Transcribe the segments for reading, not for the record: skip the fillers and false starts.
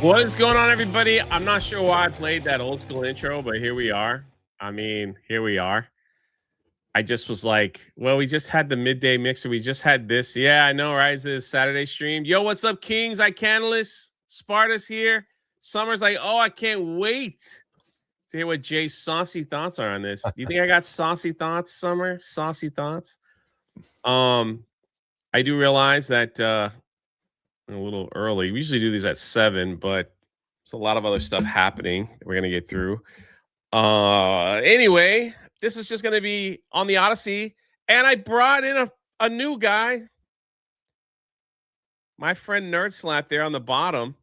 What is going on, everybody? I'm not sure why I played that old school intro, but here we are. I mean, here we are. I just was like, well, we just had the midday mixer. We just had this. Yeah, I know, right? This is Saturday stream. Yo, what's up, Kings? Icanalist. Sparta's here. Summer's like, oh, I can't wait to hear what Jay's saucy thoughts are on this. Do you think I got saucy thoughts, Summer? Saucy thoughts? I do realize that a little early. We usually do these at 7, but there's a lot of other stuff happening that we're gonna get through. Anyway, this is just gonna be on the Odyssey, and I brought in a new guy. My friend Nerd Slap there on the bottom.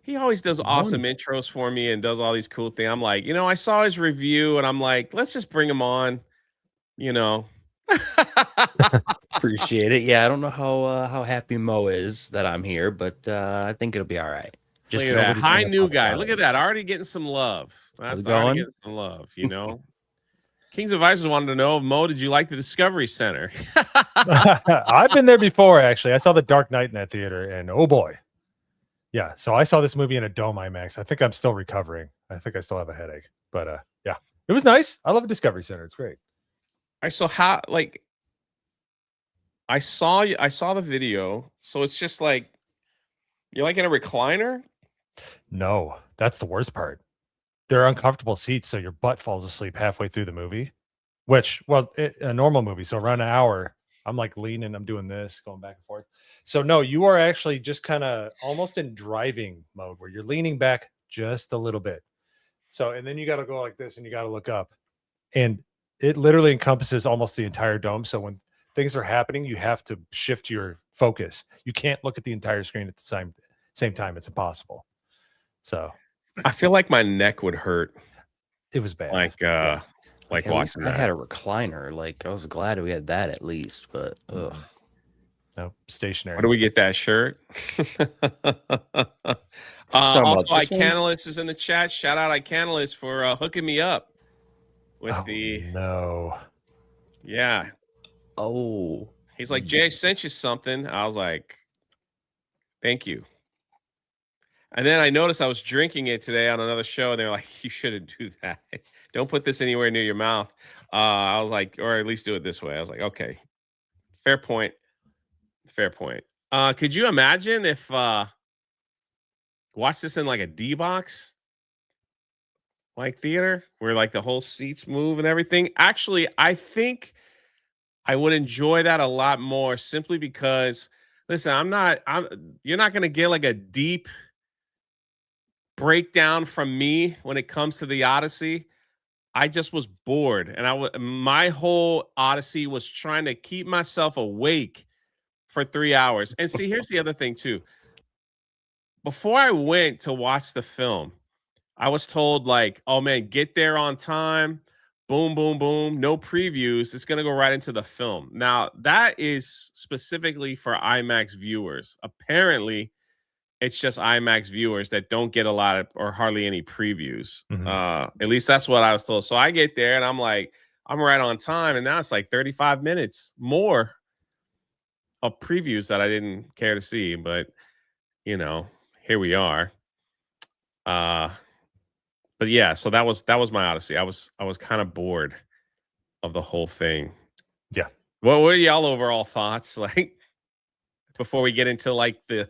He always does awesome intros for me and does all these cool things. I'm like, I saw his review, and I'm like, let's just bring him on. Appreciate it. Yeah, I don't know how happy Mo is that I'm here, but I think it'll be all right. Just look at that. Hi, new guy. Look at that. Already getting some love. That's already getting some love, Kings of Vices wanted to know, Mo, did you like the Discovery Center? I've been there before, actually. I saw The Dark Knight in that theater, and oh boy. Yeah, so I saw this movie in a Dome IMAX. I think I'm still recovering. I think I still have a headache. But yeah, it was nice. I love Discovery Center. It's great. I saw the video. So it's just like, you're like in a recliner? No, that's the worst part. They're uncomfortable seats, so your butt falls asleep halfway through the movie. Which, a normal movie, so around an hour, I'm like leaning, I'm doing this, going back and forth. So no, you are actually just kind of almost in driving mode where you're leaning back just a little bit. So, and then you got to go like this and you got to look up. And it literally encompasses almost the entire dome. So when things are happening, you have to shift your focus. You can't look at the entire screen at the same time. It's impossible. So I feel like my neck would hurt. It was bad. Like watching that. I had a recliner. Like, I was glad we had that at least, but ugh. No, stationary. Where do we get that shirt? Also, Icanalist is in the chat. Shout out Icanalist for hooking me up with no. Yeah. Oh. He's like, Jay, I sent you something. I was like, thank you. And then I noticed I was drinking it today on another show, and they're like, you shouldn't do that. Don't put this anywhere near your mouth. I was like, or at least do it this way. I was like, okay, fair point. Fair point. Could you imagine if watch this in like a D-box like theater where like the whole seats move and everything? Actually, I think I would enjoy that a lot more simply because, listen, you're not going to get like a deep breakdown from me when it comes to the Odyssey. I just was bored, and my whole Odyssey was trying to keep myself awake for 3 hours. And see, here's the other thing too. Before I went to watch the film, I was told like, oh man, get there on time. Boom, boom, boom. No previews. It's going to go right into the film. Now, that is specifically for IMAX viewers. Apparently, it's just IMAX viewers that don't get a lot of or hardly any previews. At least that's what I was told. So I get there and I'm like, I'm right on time. And now it's like 35 minutes more of previews that I didn't care to see. But, here we are. But yeah, so that was my Odyssey. I was kind of bored of the whole thing. Yeah. What were y'all overall thoughts like before we get into like the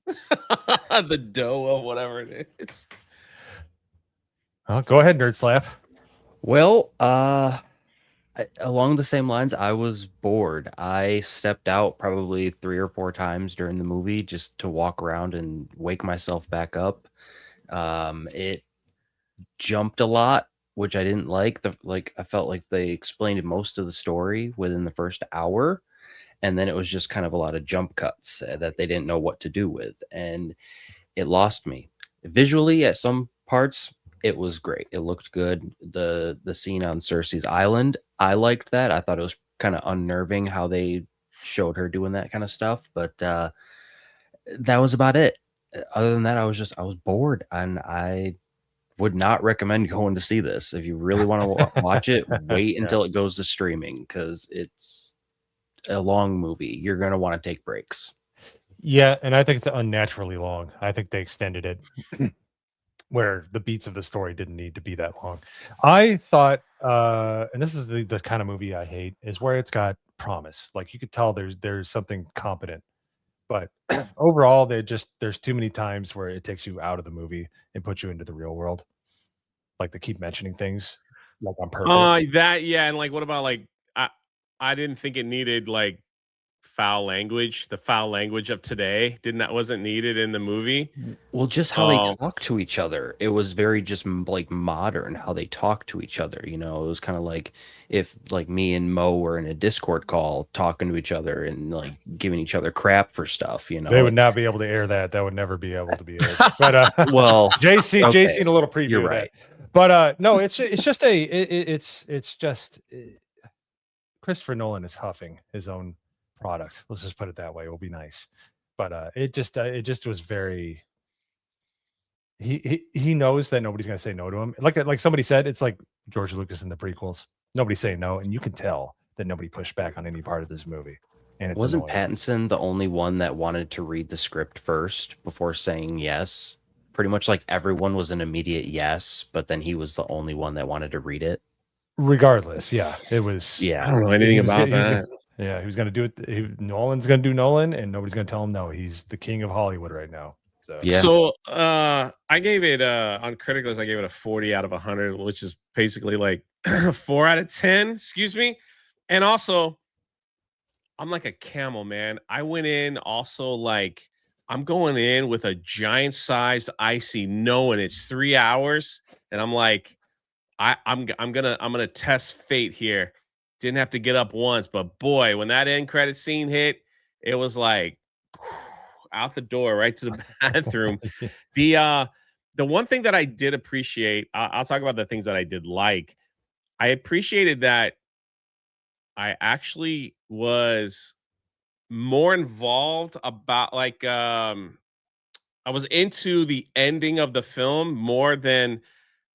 the dough of whatever it is? Oh, go ahead, Nerd Slap. Well, along the same lines, I was bored. I stepped out probably 3 or 4 times during the movie just to walk around and wake myself back up. It jumped a lot, which I didn't like. I felt like they explained most of the story within the first hour, and then it was just kind of a lot of jump cuts that they didn't know what to do with, and it lost me. Visually, at some parts, it was great. It looked good. The scene on Cersei's island, I liked that. I thought it was kind of unnerving how they showed her doing that kind of stuff, but that was about it. Other than that, I was bored, and I would not recommend going to see this. If you really want to watch it, wait Yeah. until it goes to streaming because it's a long movie. You're gonna want to take breaks. Yeah, and I think it's unnaturally long. I think they extended it where the beats of the story didn't need to be that long. I thought, and this is the kind of movie I hate, is where it's got promise. Like you could tell there's something competent, but overall, there's too many times where it takes you out of the movie and puts you into the real world. Like they keep mentioning things like on purpose. That yeah, and like, what about like, I didn't think it needed like foul language. The foul language of today wasn't needed in the movie. Well, just how they Um, talk to each other. It was very just like modern how they talk to each other. You know, it was kind of like if like me and Mo were in a Discord call talking to each other and like giving each other crap for stuff. You They know, would not be able to air that. That would never be able to be aired. But well, JC, okay, JC, a little preview you're of right. that. But no, it's just it's just Christopher Nolan is huffing his own product. Let's just put it that way. It will be nice. But it just was very. He knows that nobody's going to say no to him. Like somebody said, it's like George Lucas in the prequels. Nobody's saying no, and you can tell that nobody pushed back on any part of this movie. And it's Wasn't annoying. Pattinson the only one that wanted to read the script first before saying yes? Pretty much like everyone was an immediate yes, but then he was the only one that wanted to read it. Regardless, yeah, it was. I Yeah. don't know anything about he was that. yeah, he was going to do it. Nolan's going to do Nolan, and nobody's going to tell him no. He's the king of Hollywood right now. So Yeah. So I gave it on Criticalist, I gave it a 40 out of 100, which is basically like 4 out of 10, excuse me. And also, I'm like a camel, man. I went in also like I'm going in with a giant sized icy knowing it's 3 hours. And I'm like, I'm gonna test fate here. Didn't have to get up once, but boy, when that end credit scene hit, it was like out the door right to the bathroom. The one thing that I did appreciate, I'll talk about the things that I did like. I appreciated that I actually was more involved about like I was into the ending of the film more than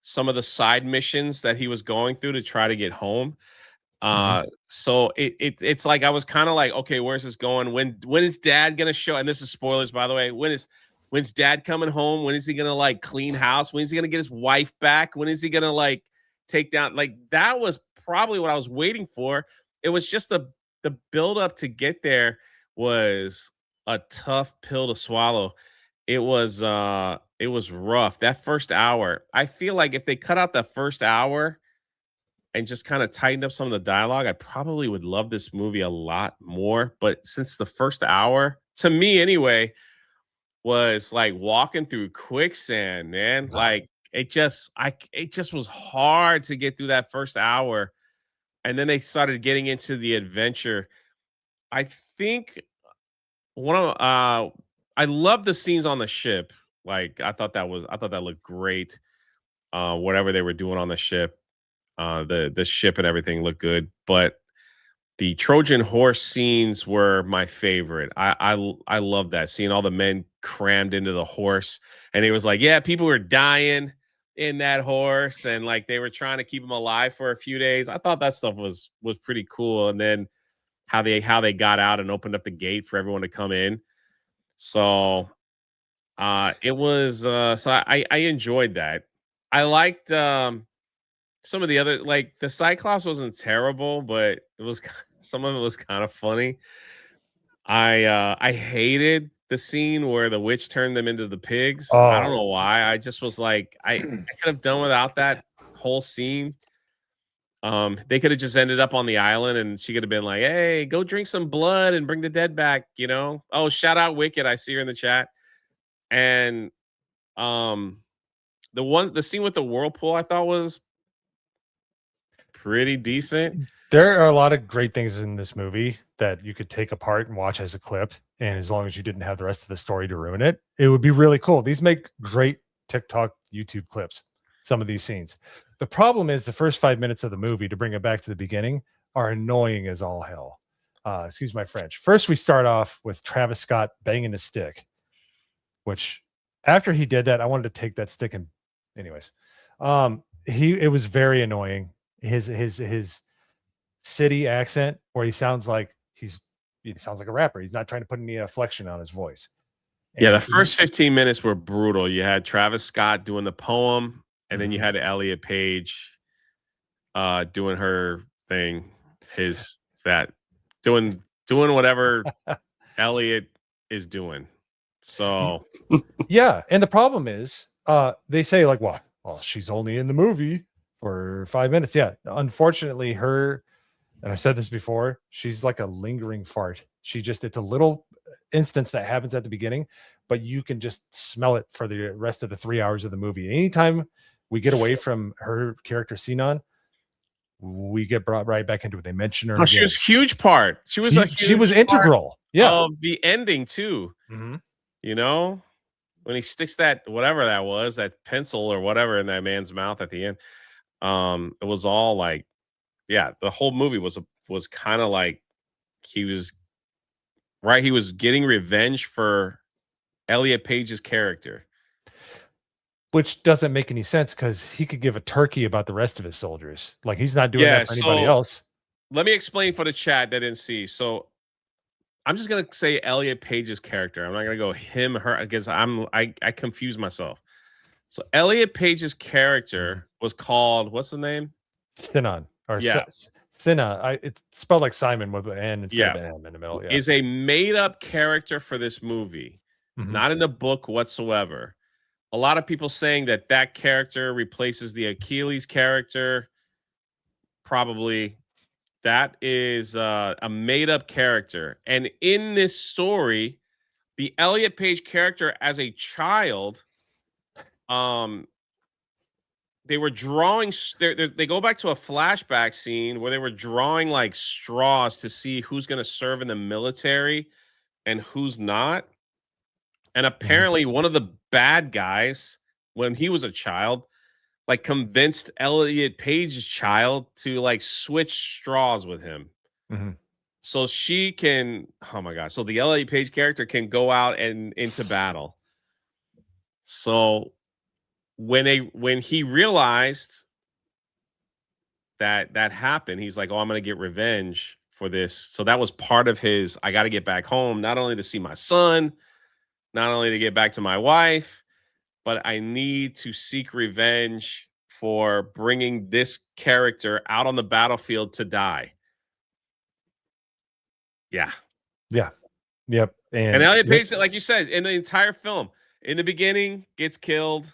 some of the side missions that he was going through to try to get home. So it's like I was kind of like, okay, where's this going? When is dad gonna show? And this is spoilers, by the way. When's dad coming home? When is he gonna like clean house? When is he gonna get his wife back? When is he gonna like take down? Like that was probably what I was waiting for. It was just the build up to get there was a tough pill to swallow. It was rough. That first hour, I feel like if they cut out the first hour and just kind of tightened up some of the dialogue, I probably would love this movie a lot more. But since the first hour, to me anyway, was like walking through quicksand, man. Like it just was hard to get through that first hour. And then they started getting into the adventure. I think one of I love the scenes on the ship. Like I thought that looked great. Whatever they were doing on the ship, the ship and everything looked good. But the Trojan horse scenes were my favorite. I love that, seeing all the men crammed into the horse, and it was like, yeah, people were dying in that horse, and like they were trying to keep them alive for a few days. I thought that stuff was pretty cool. And then how they got out and opened up the gate for everyone to come in. So it was so I enjoyed that. I liked some of the other, like the Cyclops wasn't terrible, but it was some of it was kind of funny. I hated the scene where the witch turned them into the pigs. I don't oh, know why. I just was like I could have done without that whole scene. They could have just ended up on the island, and she could have been like, "Hey, go drink some blood and bring the dead back." Oh, shout out Wicked! I see her in the chat. And um, the scene with the whirlpool, I thought was pretty decent. There are a lot of great things in this movie that you could take apart and watch as a clip. And as long as you didn't have the rest of the story to ruin it, it would be really cool. These make great TikTok, YouTube clips, some of these scenes. The problem is the first 5 minutes of the movie, to bring it back to the beginning, are annoying as all hell. Excuse my French. First, we start off with Travis Scott banging a stick, which after he did that, I wanted to take that stick and anyways. It was very annoying. His city accent where he sounds like a rapper. He's not trying to put any inflection on his voice. Yeah, the first 15 minutes were brutal. You had Travis Scott doing the poem, and then you had Elliot Page doing her thing, doing whatever Elliot is doing. So yeah, and the problem is they say like, well, she's only in the movie for 5 minutes. Yeah, unfortunately, and I said this before, she's like a lingering fart. It's a little instance that happens at the beginning, but you can just smell it for the rest of the 3 hours of the movie. Anytime we get away from her character Sinan, we get brought right back into it. They mention her. She was a huge part. She was integral. Yeah, of the ending too. Mm-hmm. When he sticks that whatever that was, that pencil or whatever in that man's mouth at the end, it was all like, yeah, the whole movie was kind of like he was getting revenge for Elliot Page's character, which doesn't make any sense because he could give a turkey about the rest of his soldiers. Like he's not doing that for anybody else. Let me explain for the chat that didn't see. So I'm just gonna say Elliot Page's character. I'm not gonna go him, her, because I confuse myself. So Elliot Page's character was called, what's the name? Sinan. Or Sinna. It's spelled like Simon with an N instead of an M in the middle. Yeah. Is a made-up character for this movie, not in the book whatsoever. A lot of people saying that character replaces the Achilles character. Probably. That is a made-up character. And in this story, the Elliot Page character as a child, they were drawing. They go back to a flashback scene where they were drawing like straws to see who's going to serve in the military and who's not. And apparently, one of the bad guys, when he was a child, like convinced Elliot Page's child to like switch straws with him. So she can, oh my God. So the Elliot Page character can go out and into battle. So when he realized that happened, he's like, oh, I'm going to get revenge for this. So that was part of his, I got to get back home, not only to see my son, not only to get back to my wife, but I need to seek revenge for bringing this character out on the battlefield to die. Yeah. Yeah. Yep. And Elliot Page, like you said, in the entire film, in the beginning, gets killed.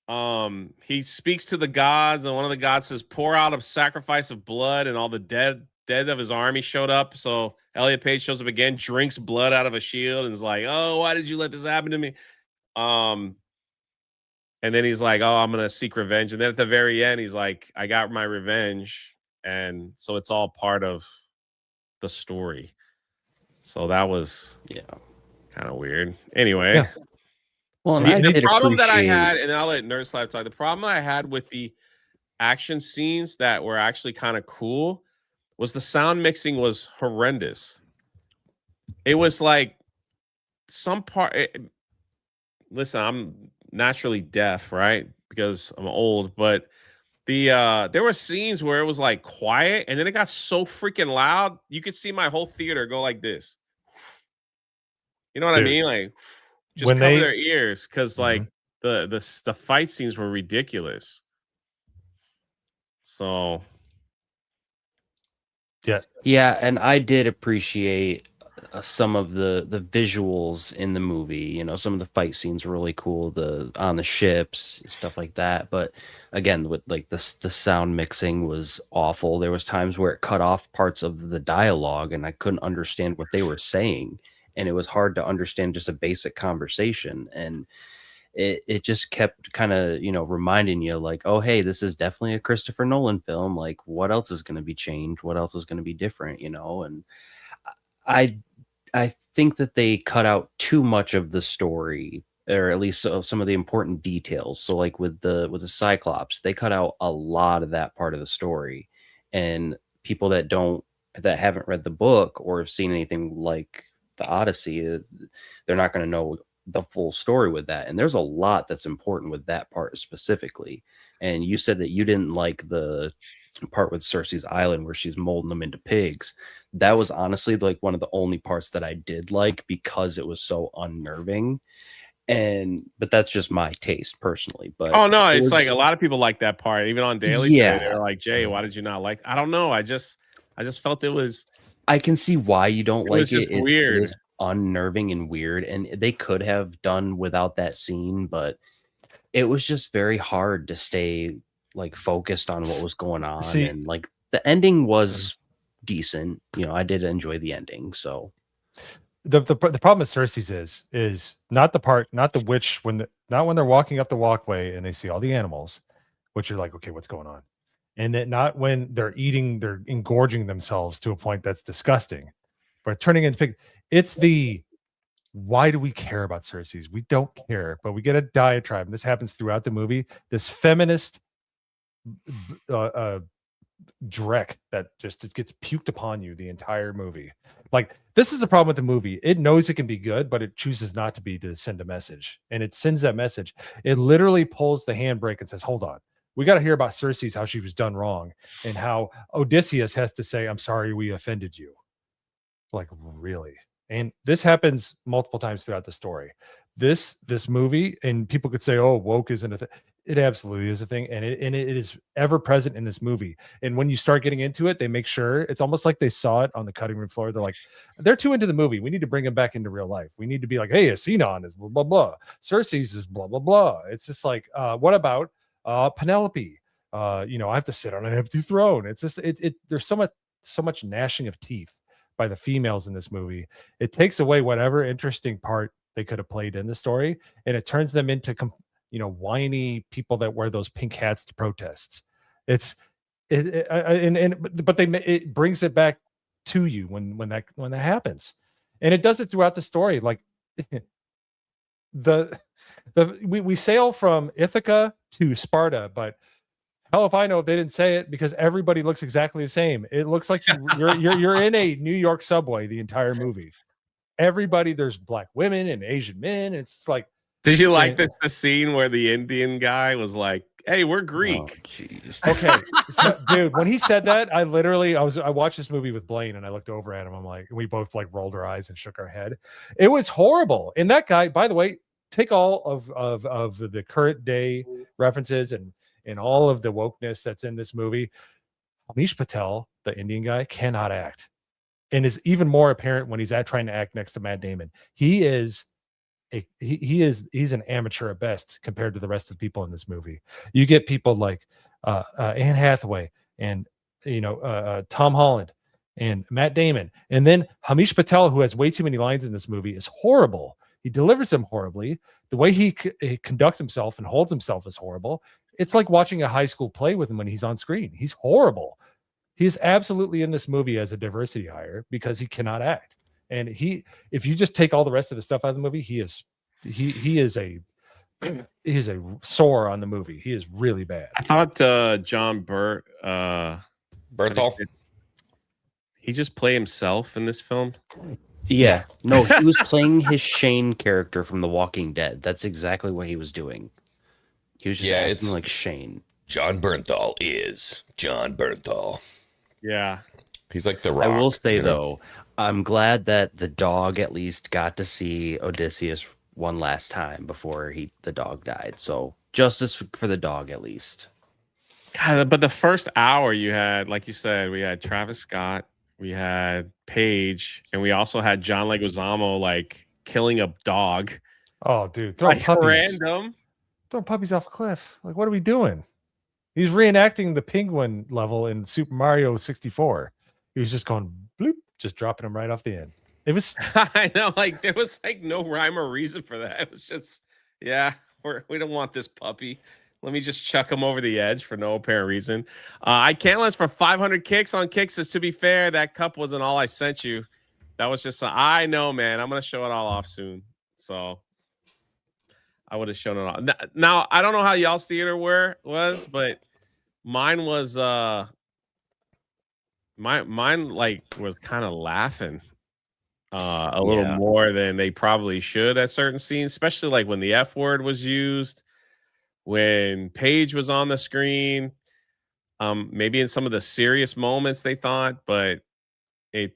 He speaks to the gods, and one of the gods says, pour out a sacrifice of blood, and all the dead of his army showed up. So Elliot Page shows up again, drinks blood out of a shield, and is like, oh, why did you let this happen to me? And then he's like, oh, I'm going to seek revenge. And then at the very end, he's like, I got my revenge. And so it's all part of the story. So that was kind of weird. Anyway. Yeah. Well, the problem that I had, and I'll let Nerd Slap talk, the problem I had with the action scenes that were actually kind of cool was the sound mixing was horrendous. It was like some part. Listen, I'm naturally deaf, right? Because I'm old, but there were scenes where it was like quiet and then it got so freaking loud. You could see my whole theater go like this. You know what I mean? Like just cover their ears because like the fight scenes were ridiculous. So yeah, and I did appreciate some of the visuals in the movie. You know, some of the fight scenes were really cool, the on the ships, stuff like that. But again, with like the sound mixing was awful. There was times where it cut off parts of the dialogue and I couldn't understand what they were saying, and it was hard to understand just a basic conversation. And it just kept kind of, you know, reminding you like, oh hey, this is definitely a Christopher Nolan film. Like, what else is going to be changed, what else is going to be different, you know? And I I think that they cut out too much of the story, or at least some of the important details. So, like with the Cyclops, they cut out a lot of that part of the story, and people that haven't read the book or have seen anything like the Odyssey, they're not going to know the full story with that. And there's a lot that's important with that part specifically. And you said that you didn't like the part with Cersei's island where she's molding them into pigs. That was honestly like one of the only parts that I did like because it was so unnerving. And but that's just my taste personally. But Oh no, it it's like a was, lot of people like that part. Even on Daily today, yeah, they're like, Jay, why did you not like? I don't know. I just felt I can see why you don't it was like just it. It weird. is unnerving and weird, and they could have done without that scene, but it was just very hard to stay like focused on what was going on. See, And like the ending was decent. You know, I did enjoy the ending. So the problem with Cersei's is not the part, not the witch not when they're walking up the walkway and they see all the animals, which you're like, okay, what's going on? And then not when they're engorging themselves to a point that's disgusting, but turning into pig. It's the why do we care about Cersei's? We don't care, but we get a diatribe. And this happens throughout the movie. This feminist dreck that just it gets puked upon you the entire movie. Like, this is the problem with the movie. It knows it can be good, but it chooses not to be, to send a message. And it sends that message. It literally pulls the handbrake and says, hold on. We got to hear about Cersei's, how she was done wrong, and how Odysseus has to say, I'm sorry we offended you. Like, really? And this happens multiple times throughout the story. This movie, and people could say, oh, woke isn't a thing. It absolutely is a thing, and it is ever present in this movie. And when you start getting into it, they make sure it's almost like they saw it on the cutting room floor. They're like, they're too into the movie. We need to bring him back into real life. We need to be like, hey, Asenon is blah blah blah. Cersei's is blah blah blah. It's just like, what about Penelope? You know, I have to sit on an empty throne. It's just there's so much gnashing of teeth by the females in this movie. It takes away whatever interesting part they could have played in the story, and it turns them into whiny people that wear those pink hats to protests. It's it brings it back to you when that happens, and it does it throughout the story. Like we sail from Ithaca to Sparta, but hell if I know if they didn't say it, because everybody looks exactly the same. It looks like you're in a New York subway the entire movie. Everybody, there's black women and Asian men. It's like, Did you like the scene where the Indian guy was like, "Hey, we're Greek"? Jeez. okay, so, dude, when he said that, I watched this movie with Blaine, and I looked over at him. I'm like, we both like rolled our eyes and shook our head. It was horrible. And that guy, by the way, take all of the current day references and all of the wokeness that's in this movie. Amish Patel, the Indian guy, cannot act, and is even more apparent when he's trying to act next to Matt Damon. He's an amateur at best compared to the rest of the people in this movie. You get people like Anne Hathaway and Tom Holland and Matt Damon, and then Hamish Patel, who has way too many lines in this movie, is horrible. He delivers them horribly. The way he conducts himself and holds himself is horrible. It's like watching a high school play with him when he's on screen. He's horrible. He is absolutely in this movie as a diversity hire because he cannot act. And if you just take all the rest of the stuff out of the movie, he is a sore on the movie. He is really bad. I thought John Bernthal. He just played himself in this film. Yeah, no, he was playing his Shane character from The Walking Dead. That's exactly what he was doing. He was just acting like Shane. John Bernthal is John Bernthal. Yeah, he's like the Rock. I will say though, I'm glad that the dog at least got to see Odysseus one last time before the dog died. So justice for the dog at least. God, but the first hour you had, like you said, we had Travis Scott, we had Paige, and we also had John Leguizamo like killing a dog. Oh, dude, throwing Like puppies. random. Throwing puppies off a cliff. Like, what are we doing? He's reenacting the penguin level in Super Mario 64. He was just going bloop, just dropping him right off the end. It was I know, like there was like no rhyme or reason for that. It was just, yeah, we don't want this puppy. Let me just chuck him over the edge for no apparent reason. I can't list for 500 kicks on Kicks. To be fair, that cup wasn't all I sent you. That was just, I know, man. I'm gonna show it all off soon. So I would have shown it all. Now I don't know how y'all's theater was, but mine was mine like was kind of laughing a little more than they probably should at certain scenes, especially like when the F word was used, when Paige was on the screen, maybe in some of the serious moments they thought, but it,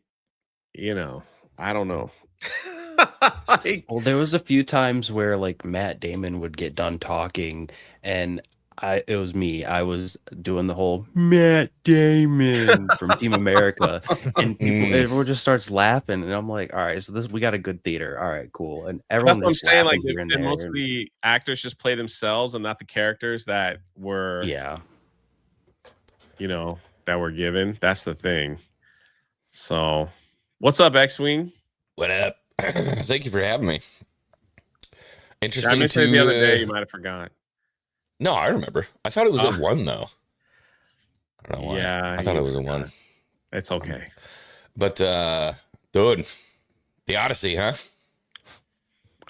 I don't know. Like, Well, there was a few times where like Matt Damon would get done talking, and it was me. I was doing the whole Matt Damon from Team America, and everyone just starts laughing, and I'm like, all right, so we got a good theater. All right, cool. And everyone that's what I'm just saying. Like, laughing here and did there. most of the actors just play themselves and not the characters that were, that were given? That's the thing. So, what's up, X-Wing? What up? Thank you for having me. Interesting. I mentioned the other day. You might have forgot. No, I remember. I thought it was a 1 though. I don't know why. Yeah, I thought it was a 1. It's okay. But dude, the Odyssey, huh?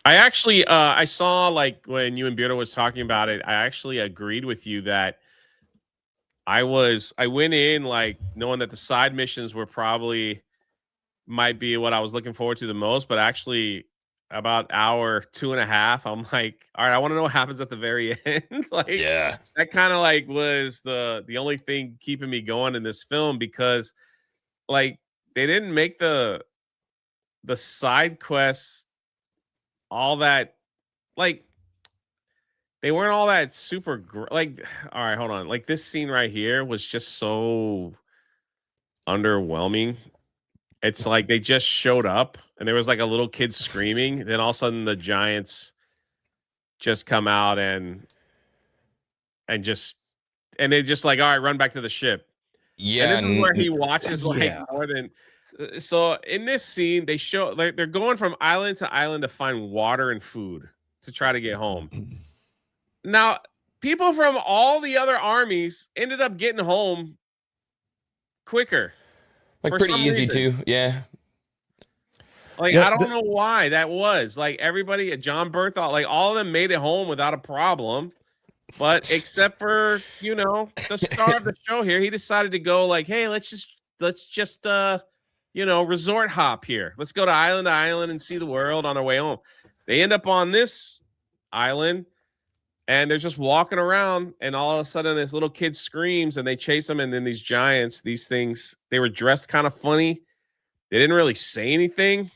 I actually I saw like when you and Beardo was talking about it, I actually agreed with you that I went in like knowing that the side missions were probably might be what I was looking forward to the most, but actually about hour 2.5, I'm like, all right, I want to know what happens at the very end. Like, yeah, that kind of like was the only thing keeping me going in this film, because like they didn't make the side quests all that, like they weren't all that super like, all right, hold on, like this scene right here was just so underwhelming. It's like they just showed up and there was like a little kid screaming. Then all of a sudden the giants just come out and they just like, all right, run back to the ship. Yeah. And this is where he watches like more than. So in this scene, they show they're going from island to island to find water and food to try to get home. Now, people from all the other armies ended up getting home quicker. Like pretty easy too. Yeah. Like, I don't know why that was. Like everybody, John Berthold, like all of them made it home without a problem. But except for, the star of the show here, he decided to go like, hey, let's just resort hop here. Let's go to island and see the world on our way home. They end up on this island and they're just walking around, and all of a sudden this little kid screams and they chase them. And then these giants, these things, they were dressed kind of funny. They didn't really say anything.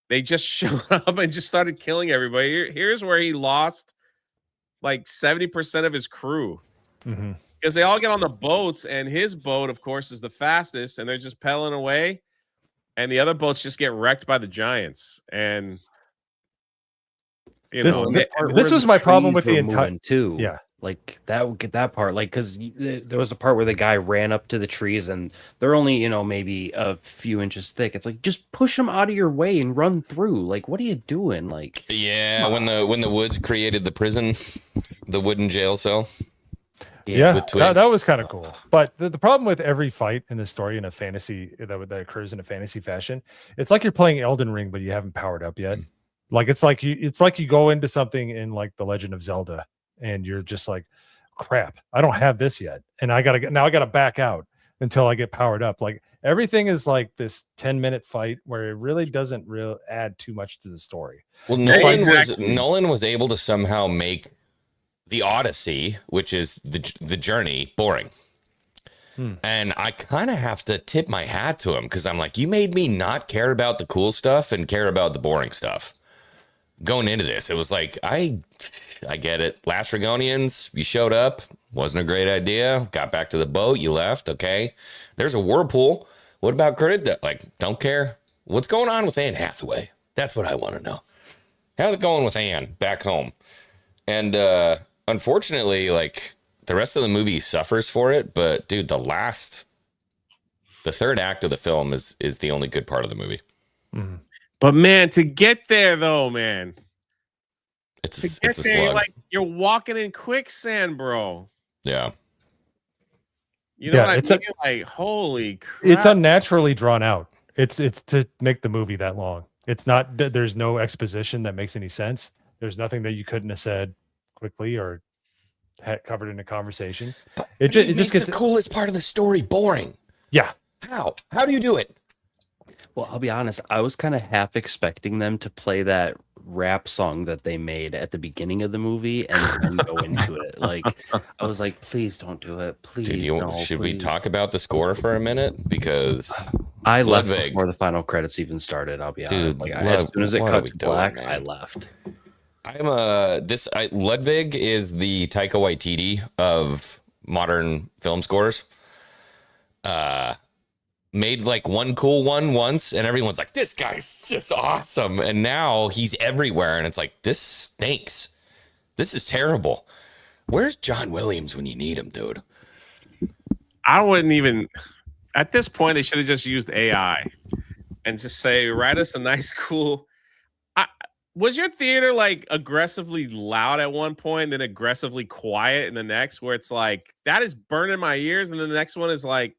They just showed up and just started killing everybody. Here's where he lost like 70% of his crew, because they all get on the boats, and his boat, of course, is the fastest, and they're just pedaling away, and the other boats just get wrecked by the giants. And this was my problem with the entire too. Yeah, like that part, like because there was a part where the guy ran up to the trees and they're only maybe a few inches thick. It's like, just push them out of your way and run through. Like, what are you doing? Like, yeah, when the woods created the prison, the wooden jail cell. Yeah, that was kind of cool. But the problem with every fight in the story in a fantasy that occurs in a fantasy fashion, it's like you're playing Elden Ring, but you haven't powered up yet. Like it's like you go into something in like The Legend of Zelda, and you're just like, crap, I don't have this yet, and I gotta back out until I get powered up. Like everything is like this 10-minute fight where it really doesn't add too much to the story. Well, Nolan was able to somehow make the Odyssey, which is the journey, boring. And I kind of have to tip my hat to him, because I'm like, you made me not care about the cool stuff and care about the boring stuff. Going into this, it was like, I get it. Last Regonians, you showed up, wasn't a great idea. Got back to the boat, you left. Okay, there's a whirlpool. What about credit? Like, don't care. What's going on with Anne Hathaway? That's what I want to know. How's it going with Anne back home? And unfortunately, like, the rest of the movie suffers for it. But dude, the third act of the film is the only good part of the movie. Mm-hmm. But man, to get there though, man, It's to a get there, slug. you're walking in quicksand, bro. Yeah. You know Yeah, what I mean? Like, holy crap. It's unnaturally drawn out. It's to make the movie that long. It's not. There's no exposition that makes any sense. There's nothing that you couldn't have said quickly or had covered in a conversation. But It he just makes gets the coolest part of the story boring. Yeah. How? How do you do it? Well, I'll be honest, I was kind of half expecting them to play that rap song that they made at the beginning of the movie and then go into it. Like, I was like, please don't do it. Please, Dude, no, should we please." talk about the score for a minute? Because I left Ludwig. before the final credits even started. I'll be Dude, honest. Like, as soon as it what are cut we to doing, black, man? I left. Ludwig is the Taika Waititi of modern film scores. Made like one cool one once, and everyone's like, "This guy's just awesome." And now he's everywhere, and it's like, "This stinks. This is terrible." Where's John Williams when you need him, dude? I wouldn't even. At this point, they should have just used AI and just say, "Write us a nice, cool." Was your theater like aggressively loud at one point, then aggressively quiet in the next, where it's like that is burning my ears, and then the next one is like,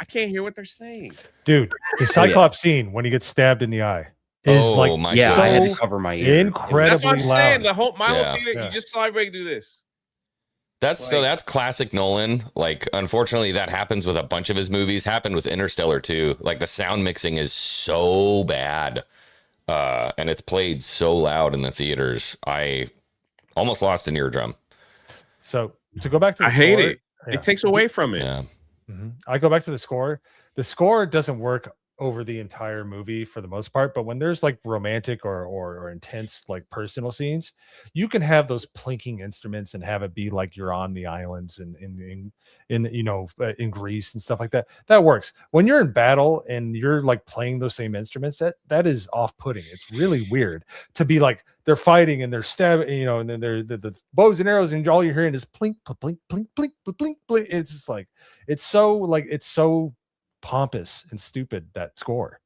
I can't hear what they're saying. Dude, the Cyclops scene when he gets stabbed in the eye is like my Yeah, I had to so cover my ear. incredibly That's what I'm saying. loud. My Yeah. whole theater, Yeah. you just saw everybody do this. That's classic Nolan. Like, unfortunately, that happens with a bunch of his movies. Happened with Interstellar too. Like, the sound mixing is so bad, and it's played so loud in the theaters. I almost lost an eardrum. So to go back to the I hate score, it. yeah. It takes away from it. Yeah, I go back to the score. The score doesn't work over the entire movie for the most part, but when there's like romantic or intense like personal scenes, you can have those plinking instruments and have it be like you're on the islands and in in Greece and stuff like that. That works. When you're in battle and you're like playing those same instruments, that is off-putting. It's really weird to be like they're fighting and they're stabbing, and then they're the bows and arrows, and all you're hearing is plink, plink, plink, plink, plink, plink. It's just like it's so pompous and stupid, that score.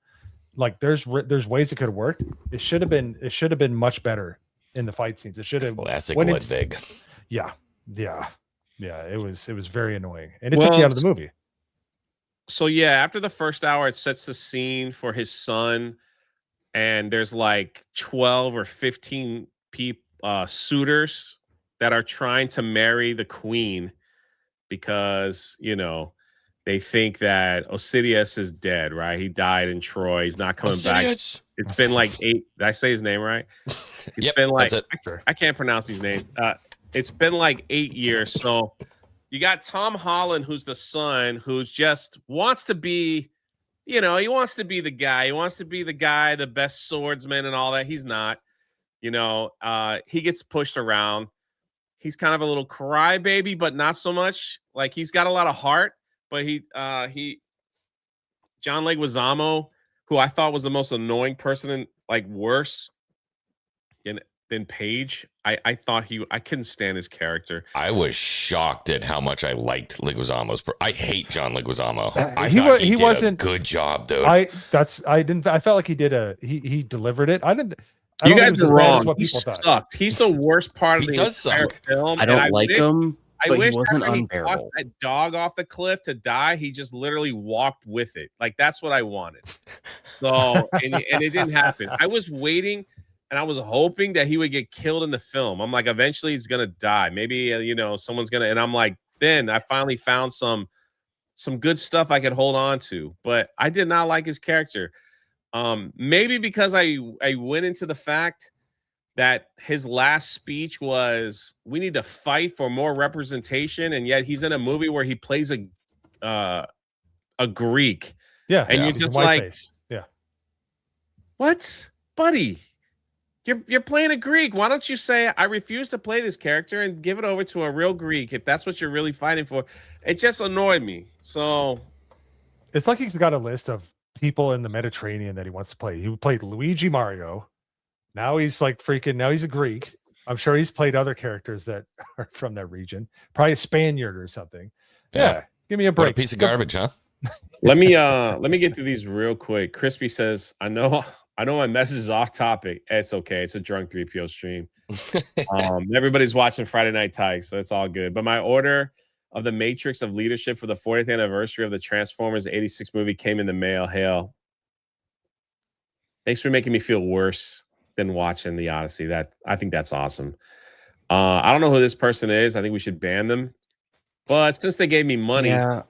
Like there's ways it could have worked. It should have been much better in the fight scenes. It should have classic went Ludwig. yeah. It was very annoying, and it took you out of the movie. So yeah, after the first hour, it sets the scene for his son, and there's like 12 or 15 suitors that are trying to marry the queen because they think that Osidius is dead, right? He died in Troy. He's not coming back. It's been like 8. Did I say his name right? It's been like I can't pronounce these names. It's been like 8 years. So you got Tom Holland, who's the son, who's just wants to be, he wants to be the guy. He wants to be the guy, the best swordsman and all that. He's not. He gets pushed around. He's kind of a little crybaby, but not so much. Like he's got a lot of heart. But John Leguizamo, who I thought was the most annoying person and like worse than Paige. I thought I couldn't stand his character. I was shocked at how much I liked Leguizamo's. I hate John Leguizamo. I He thought he did wasn't a good job, dude. I felt like he delivered it. I don't You think guys it was are as bad as wrong. what He people thought. sucked. He's the worst part of He the does entire suck. film. I don't like him, I but wish he wasn't after he unbearable. walked that dog off the cliff to die, he just literally walked with it. Like that's what I wanted. So and it didn't happen. I was waiting and I was hoping that he would get killed in the film. I'm like, eventually he's gonna die. Maybe someone's gonna. And I'm like, then I finally found some good stuff I could hold on to. But I did not like his character. Maybe because I went into the fact that his last speech was, we need to fight for more representation, and yet he's in a movie where he plays a Greek. Yeah, and you're he's a just white like, face. Yeah, what, buddy? You're playing a Greek. Why don't you say, I refuse to play this character and give it over to a real Greek if that's what you're really fighting for? It just annoyed me. So It's like he's got a list of people in the Mediterranean that he wants to play. He played Luigi Mario. Now he's like freaking. Now he's a Greek. I'm sure he's played other characters that are from that region. Probably a Spaniard or something. Yeah, give me a What a break. piece of garbage, huh? Let me get through these real quick. Crispy says, I know my message is off topic. It's okay. It's a drunk 3PO stream. Everybody's watching Friday Night Tykes, so it's all good. But my order of the Matrix of Leadership for the 40th anniversary of the Transformers 86 movie came in the mail. Hail. Thanks for making me feel worse than watching the Odyssey. I think that's awesome. I don't know who this person is. I think we should ban them. But since they gave me money, Yeah,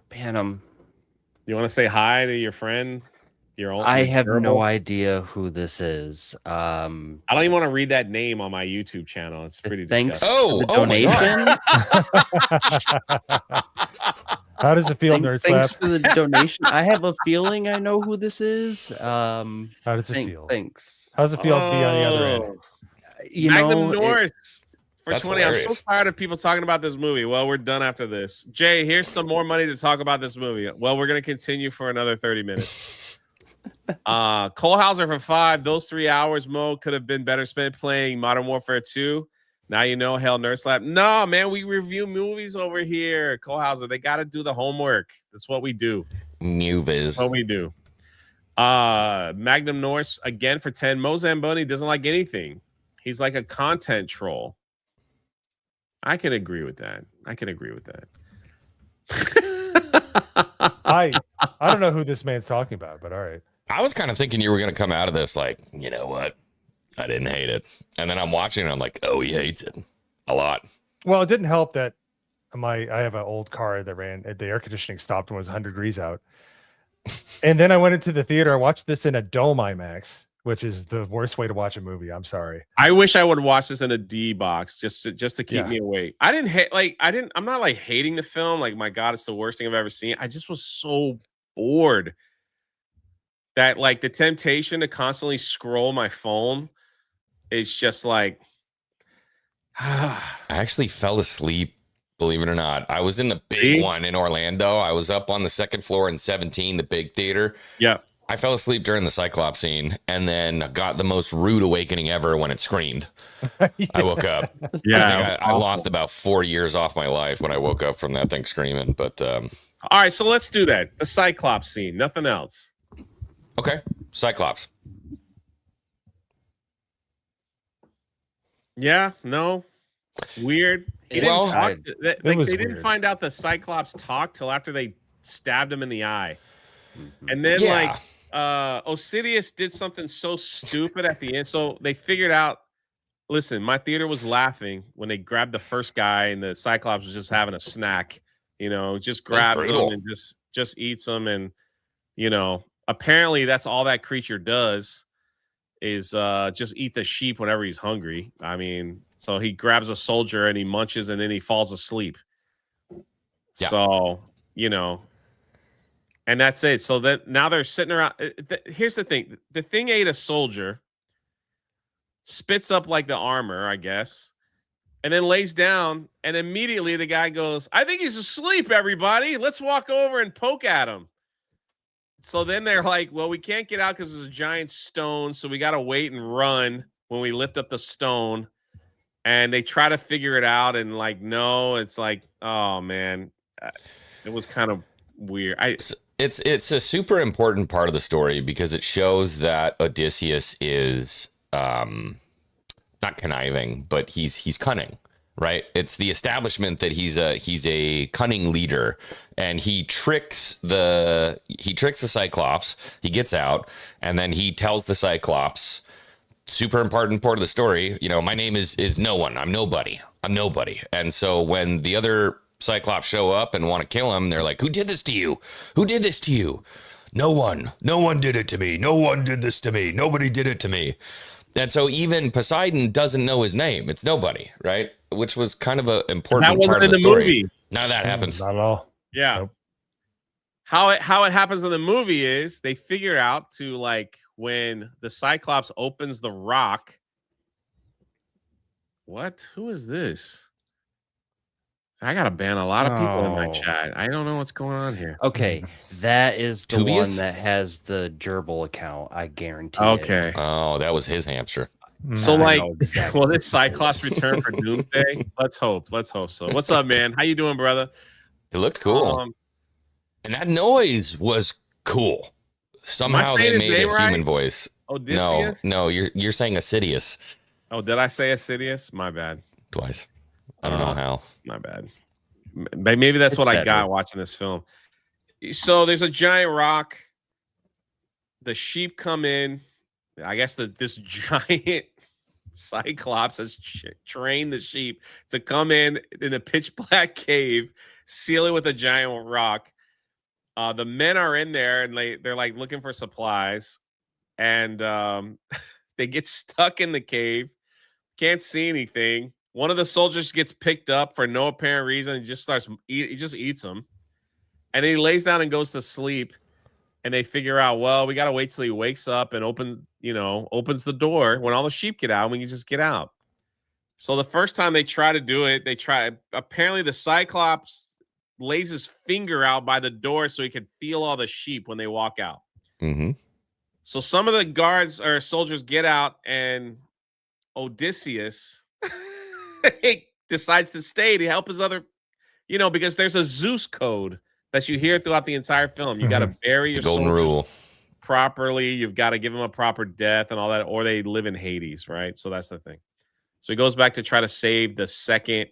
ban them. you want to say hi to your friend? I have gerbil? no idea who this is. I don't even want to read that name on my YouTube channel. It's pretty Thanks disgusting. for the Oh my donation. How does it feel, Nerd Thanks Slap? for the donation. I have a feeling I know who this is. How does it feel? Thanks. How does it feel to be on the other end? You Magnum know, Norris for That's 20. I'm so hilarious. tired of people talking about this movie. Well, we're done after this. Jay, here's some more money to talk about this movie. Well, we're going to continue for another 30 minutes. Colehauser for 5. Those 3 hours, Mo, could have been better spent playing Modern Warfare 2. Now you know, hell, Nerd Slap. No, man, we review movies over here. Colehauser, they got to do the homework. That's what we do. Movies. That's what we do. Magnum Norris again for 10. Mo Zamboni doesn't like anything. He's like a content troll. I can agree with that. I don't know who this man's talking about, but all right. I was kind of thinking you were going to come out of this like, you know what? I didn't hate it. And then I'm watching and I'm like, oh, he hates it a lot. Well, it didn't help that I have an old car that ran. The air conditioning stopped when it was 100 degrees out. And then I went into the theater. I watched this in a Dome IMAX, which is the worst way to watch a movie. I'm sorry. I wish I would watch this in a D box just to keep Yeah. me awake. I'm not like hating the film. Like, my God, it's the worst thing I've ever seen. I just was so bored that like the temptation to constantly scroll my phone is just like I actually fell asleep, believe it or not. I was in the big See? one in Orlando. I was up on the second floor in 17, the big theater. yeah. I fell asleep during the Cyclops scene and then got the most rude awakening ever when it screamed. I woke up. I lost about 4 years off my life when I woke up from that thing screaming. But All right, so let's do that. The Cyclops scene, nothing else. okay, Cyclops. Yeah, no, weird. He didn't Well, talk. They was didn't weird. find out the Cyclops talked till after they stabbed him in the eye, and then Yeah. Osidious did something so stupid at the end. So they figured out. Listen, my theater was laughing when they grabbed the first guy and the Cyclops was just having a snack. You know, just grabs him brutal. and just eats him, and you know, apparently that's all that creature does is just eat the sheep whenever he's hungry. I mean, so he grabs a soldier and he munches and then he falls asleep. Yeah. So, you know, and that's it. So that now they're sitting around. Here's the thing. The thing ate a soldier, spits up like the armor, I guess, and then lays down. And immediately the guy goes, I think he's asleep, everybody. Let's walk over and poke at him. So then they're like, well, we can't get out because there's a giant stone. So we got to wait and run when we lift up the stone. And they try to figure it out. And like, no, it's like, oh, man, it was kind of weird. It's a super important part of the story because it shows that Odysseus is not conniving, but he's cunning, right? It's the establishment that he's a cunning leader, and he tricks the Cyclops. He gets out, and then he tells the Cyclops, super important part of the story, you know, my name is no one. I'm nobody. And so when the other Cyclops show up and want to kill him, they're like, who did this to you? Who did this to you? No one did it to me. No one did this to me. Nobody did it to me. And so even Poseidon doesn't know his name. It's nobody, right? Which was kind of an important That wasn't part of in the the story. movie. None of that happens. Not at all. Yeah. Nope. How it happens in the movie is they figure out to like when the Cyclops opens the rock. What? Who is this? I gotta ban a lot of people in my Oh. chat. I don't know what's going on here. Okay, that is the Tubius? one that has the gerbil account. I guarantee it. Okay. Oh, that was his hamster. So I like, know exactly will what this it Cyclops is. return for Doomsday? Let's hope. Let's hope so. What's up, man? How you doing, brother? It looked cool. And that noise was cool. Somehow saying they his made name a right? human voice. Odysseus? No, you're saying Assidious Oh, did I say Assidious? My bad. twice. I don't know how. My bad. Maybe that's It's what I better. got watching this film. So there's a giant rock. The sheep come in. I guess this giant Cyclops has trained the sheep to come in a pitch black cave, seal it with a giant rock. The men are in there and they're like looking for supplies, and they get stuck in the cave, can't see anything. One of the soldiers gets picked up for no apparent reason and just he just eats them, and then he lays down and goes to sleep. And they figure out, well, we got to wait till he wakes up and opens the door when all the sheep get out. We can just get out. So the first time they try to do it, apparently the Cyclops lays his finger out by the door so he can feel all the sheep when they walk out. Mm-hmm. So some of the guards or soldiers get out, and Odysseus decides to stay to help his other, because there's a Zeus code that you hear throughout the entire film. You got to bury your Golden soldiers rule properly. You've got to give them a proper death and all that, or they live in Hades, right? So that's the thing. So he goes back to try to save the second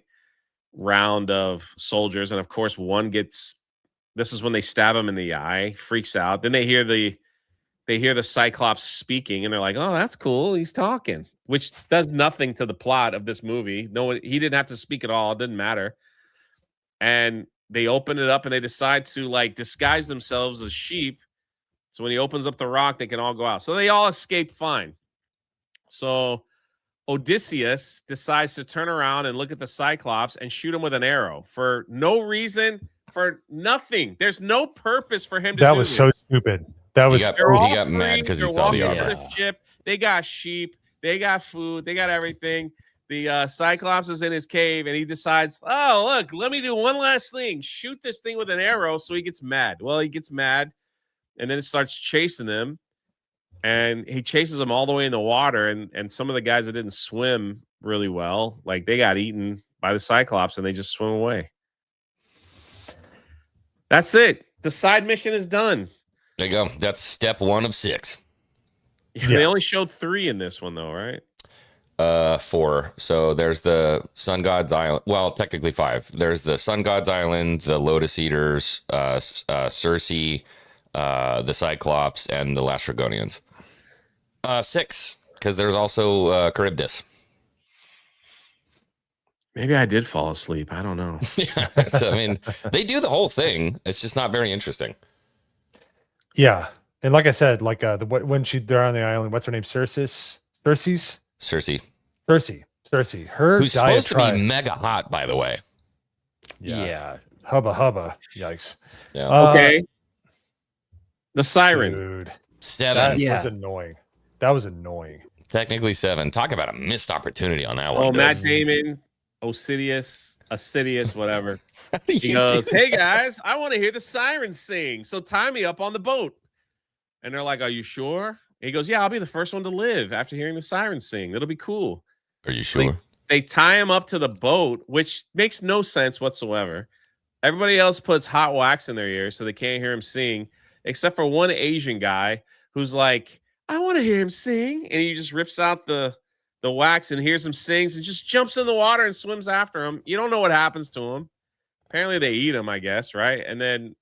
round of soldiers, and of course, this is when they stab him in the eye, freaks out. Then they hear the Cyclops speaking, and they're like, "Oh, that's cool. He's talking," which does nothing to the plot of this movie. He didn't have to speak at all. It didn't matter. And they open it up and they decide to like disguise themselves as sheep. So when he opens up the rock, they can all go out. So they all escape fine. So Odysseus decides to turn around and look at the Cyclops and shoot him with an arrow for no reason, for nothing. There's no purpose for him to do That was this. so stupid. That was he They're all got mad free. because he They're saw the walking armor. to the ship. They got sheep. They got food. They got everything. The Cyclops is in his cave, and he decides, oh, look, let me do one last thing. Shoot this thing with an arrow so he gets mad. Well, he gets mad, and then it starts chasing them, and he chases them all the way in the water, and some of the guys that didn't swim really well, like they got eaten by the Cyclops, and they just swim away. That's it. The side mission is done. There you go. That's step 1 of 6. Yeah. They only showed 3 in this one, though, right? 4. So there's the Sun God's Island. Well, technically 5. There's the Sun God's Island, the Lotus Eaters, Circe, the Cyclops, and the Lastrygonians. 6, because there's also Charybdis. Maybe I did fall asleep. I don't know. Yeah, so, I mean, they do the whole thing. It's just not very interesting. Yeah, and like I said, like when they're on the island, what's her name? Circe. Her who's supposed to be diatribe. mega hot, by the way. Yeah. Hubba. Yikes. Yeah. Okay. The siren. Dude, 7. that was annoying. That was annoying. Technically 7. Talk about a missed opportunity on that one. Oh, dude. Matt Damon, Assidious, whatever. How do He you goes, do hey guys, I want to hear the siren sing. So tie me up on the boat. And they're like, are you sure? He goes, yeah, I'll be the first one to live after hearing the siren sing. It'll be cool. Are you sure? They tie him up to the boat, which makes no sense whatsoever. Everybody else puts hot wax in their ears so they can't hear him sing, except for one Asian guy who's like, I want to hear him sing. And he just rips out the wax and hears him sings and just jumps in the water and swims after him. You don't know what happens to him. Apparently they eat him, I guess, right? And then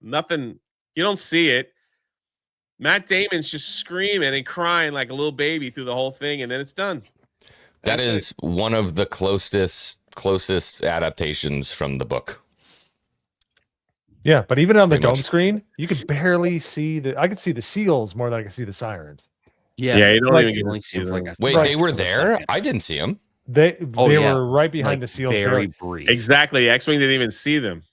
nothing, you don't see it. Matt Damon's just screaming and crying like a little baby through the whole thing, and then it's done. That is one of the closest adaptations from the book. Yeah, but even on the Pretty dome much. screen, you could barely see I could see the seals more than I could see the sirens. Yeah. Yeah, you don't like, even you get only to see them see for like them. a Wait, Right. they were fraction of a there? second. I didn't see them. They yeah. were right behind Like, the seals. very They're- brief. Exactly. X-Wing didn't even see them.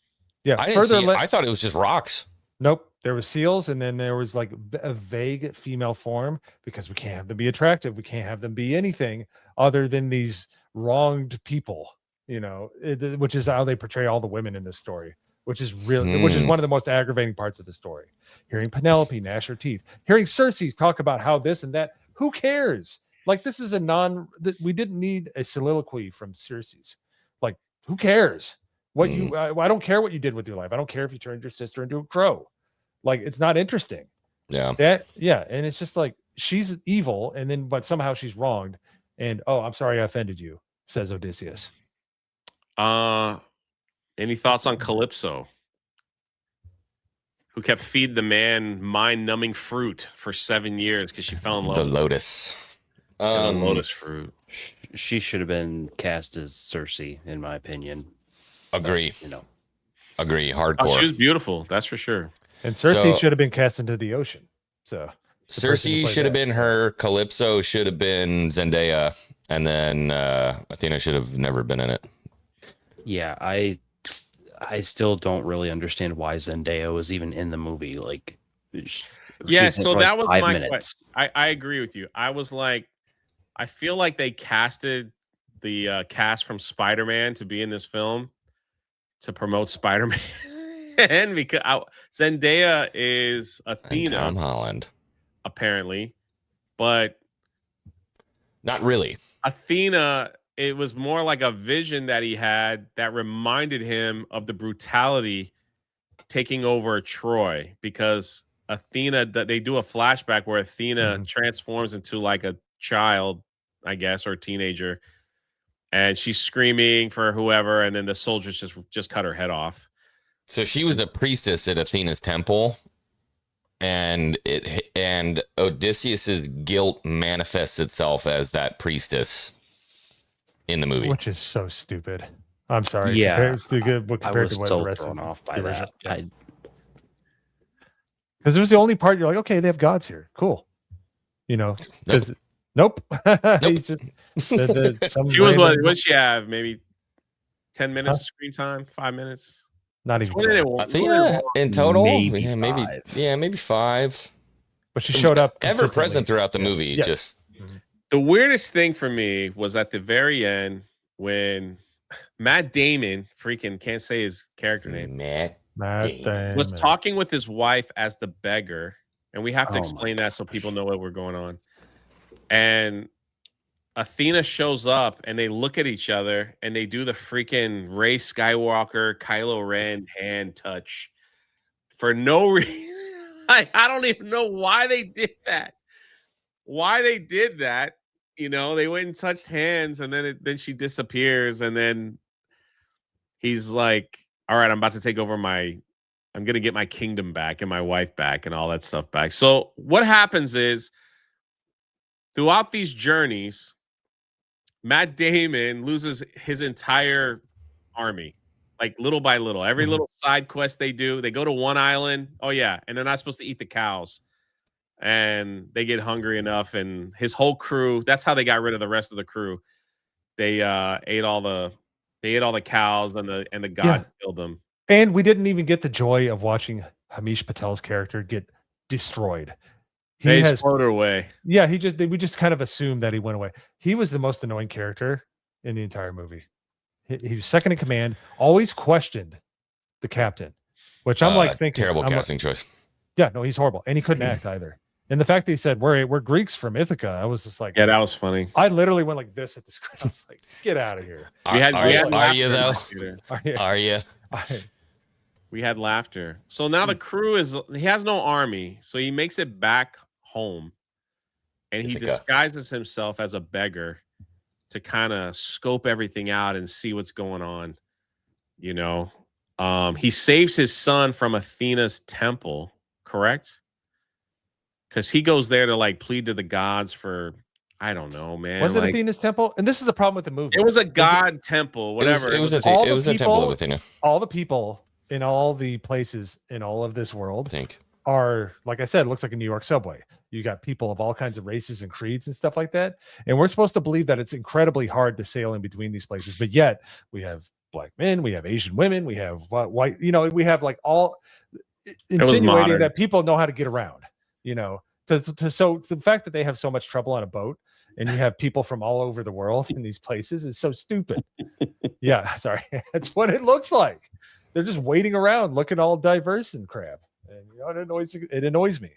Yeah, I didn't further see. I thought it was just rocks. Nope. There were seals, and then there was like a vague female form because we can't have them be attractive. We can't have them be anything other than these wronged people. which is how they portray all the women in this story, which is one of the most aggravating parts of the story. Hearing Penelope gnash her teeth, hearing Cersei talk about how this and that. Who cares? Like, this is we didn't need a soliloquy from Cersei's. Like, who cares? I don't care what you did with your life. I don't care if you turned your sister into a crow. Like, it's not interesting. Yeah. And it's just like, she's evil, but somehow she's wronged. And, oh, I'm sorry I offended you, says Odysseus. Any thoughts on Calypso, who kept feeding the man mind-numbing fruit for 7 years because she fell in love The with lotus. the lotus fruit? She should have been cast as Cersei, in my opinion. Agree. But, Agree. Hardcore. Oh, she was beautiful. That's for sure. And Cersei should have been cast into the ocean. So Cersei should have been her. Calypso should have been Zendaya, and then Athena should have never been in it. Yeah, I still don't really understand why Zendaya was even in the movie. Like, Yeah, so that was 5 my minutes. question. I agree with you. I was like, I feel like they casted the cast from Spider-Man to be in this film to promote Spider-Man because Zendaya is Athena, And Tom Holland. apparently, but Not really. Athena, it was more like a vision that he had that reminded him of the brutality taking over Troy, because Athena, they do a flashback where Athena transforms into like a child, I guess, or a teenager, and she's screaming for whoever, and then the soldiers just cut her head off. So she was a priestess at Athena's temple, and Odysseus's guilt manifests itself as that priestess in the movie, which is so stupid. I'm sorry. Yeah, compared I was to what so the rest thrown of off by the original- that. Because it was the only part you're like, okay, they have gods here, cool. Because nope. He's just She was what did she have? Maybe 10 minutes of screen time, 5 minutes. Not even. Athena in total, maybe maybe 5. But she showed up ever present throughout the movie. Yes. Just the weirdest thing for me was at the very end when Matt Damon, freaking can't say his character name, Matt was talking with his wife as the beggar, and we have to explain that so people know what we're going on. And Athena shows up, and they look at each other, and they do the freaking Rey Skywalker, Kylo Ren hand touch for no reason. I don't even know why they did that. They went and touched hands, and then she disappears, and then he's like, all right, I'm about to take over I'm going to get my kingdom back and my wife back and all that stuff back. So what happens is, throughout these journeys, Matt Damon loses his entire army, like little by little. Every little side quest they do, they go to one island. Oh yeah, and they're not supposed to eat the cows, and they get hungry enough, and his whole crew. That's how they got rid of the rest of the crew. They ate all the cows, and the god killed them. And we didn't even get the joy of watching Hamish Patel's character get destroyed. They exploded away. Yeah, we just kind of assumed that he went away. He was the most annoying character in the entire movie. He was second in command, always questioned the captain, which I'm like thinking terrible casting choice. Yeah, no, he's horrible, and he couldn't act either. And the fact that he said we're Greeks from Ithaca, I was just like, yeah, that was funny. I literally went like this at the screen. I was like, get out of here. Are you though? Are you? We had laughter. So now the crew he has no army, so he makes it back home, and he disguises himself as a beggar to kind of scope everything out and see what's going on. He saves his son from Athena's temple, correct? Because he goes there to like plead to the gods for, I don't know, man. Was it Athena's temple? And this is the problem with the movie. It was a god temple, whatever. It was a temple of Athena. All the people in all the places in all of this world are, like I said, it looks like a New York subway. You got people of all kinds of races and creeds and stuff like that. And we're supposed to believe that it's incredibly hard to sail in between these places. But yet we have black men, we have Asian women, we have white, we have like all insinuating that people know how to get around, so the fact that they have so much trouble on a boat and you have people from all over the world in these places. It's so stupid. Yeah, sorry. That's what it looks like. They're just waiting around looking all diverse and crap. And it annoys me.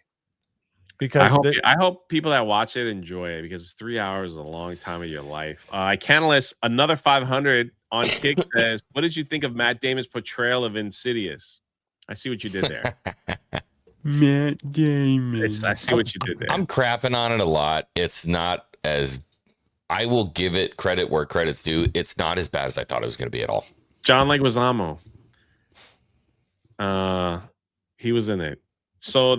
Because I hope people that watch it enjoy it, because 3 hours is a long time of your life. Canalist, another 500 on Kick says, what did you think of Matt Damon's portrayal of Insidious? I see what you did there. Matt Damon. I see what you did there. I'm crapping on it a lot. It's not as, I will give it credit where credit's due. It's not as bad as I thought it was going to be at all. John Leguizamo. He was in it. So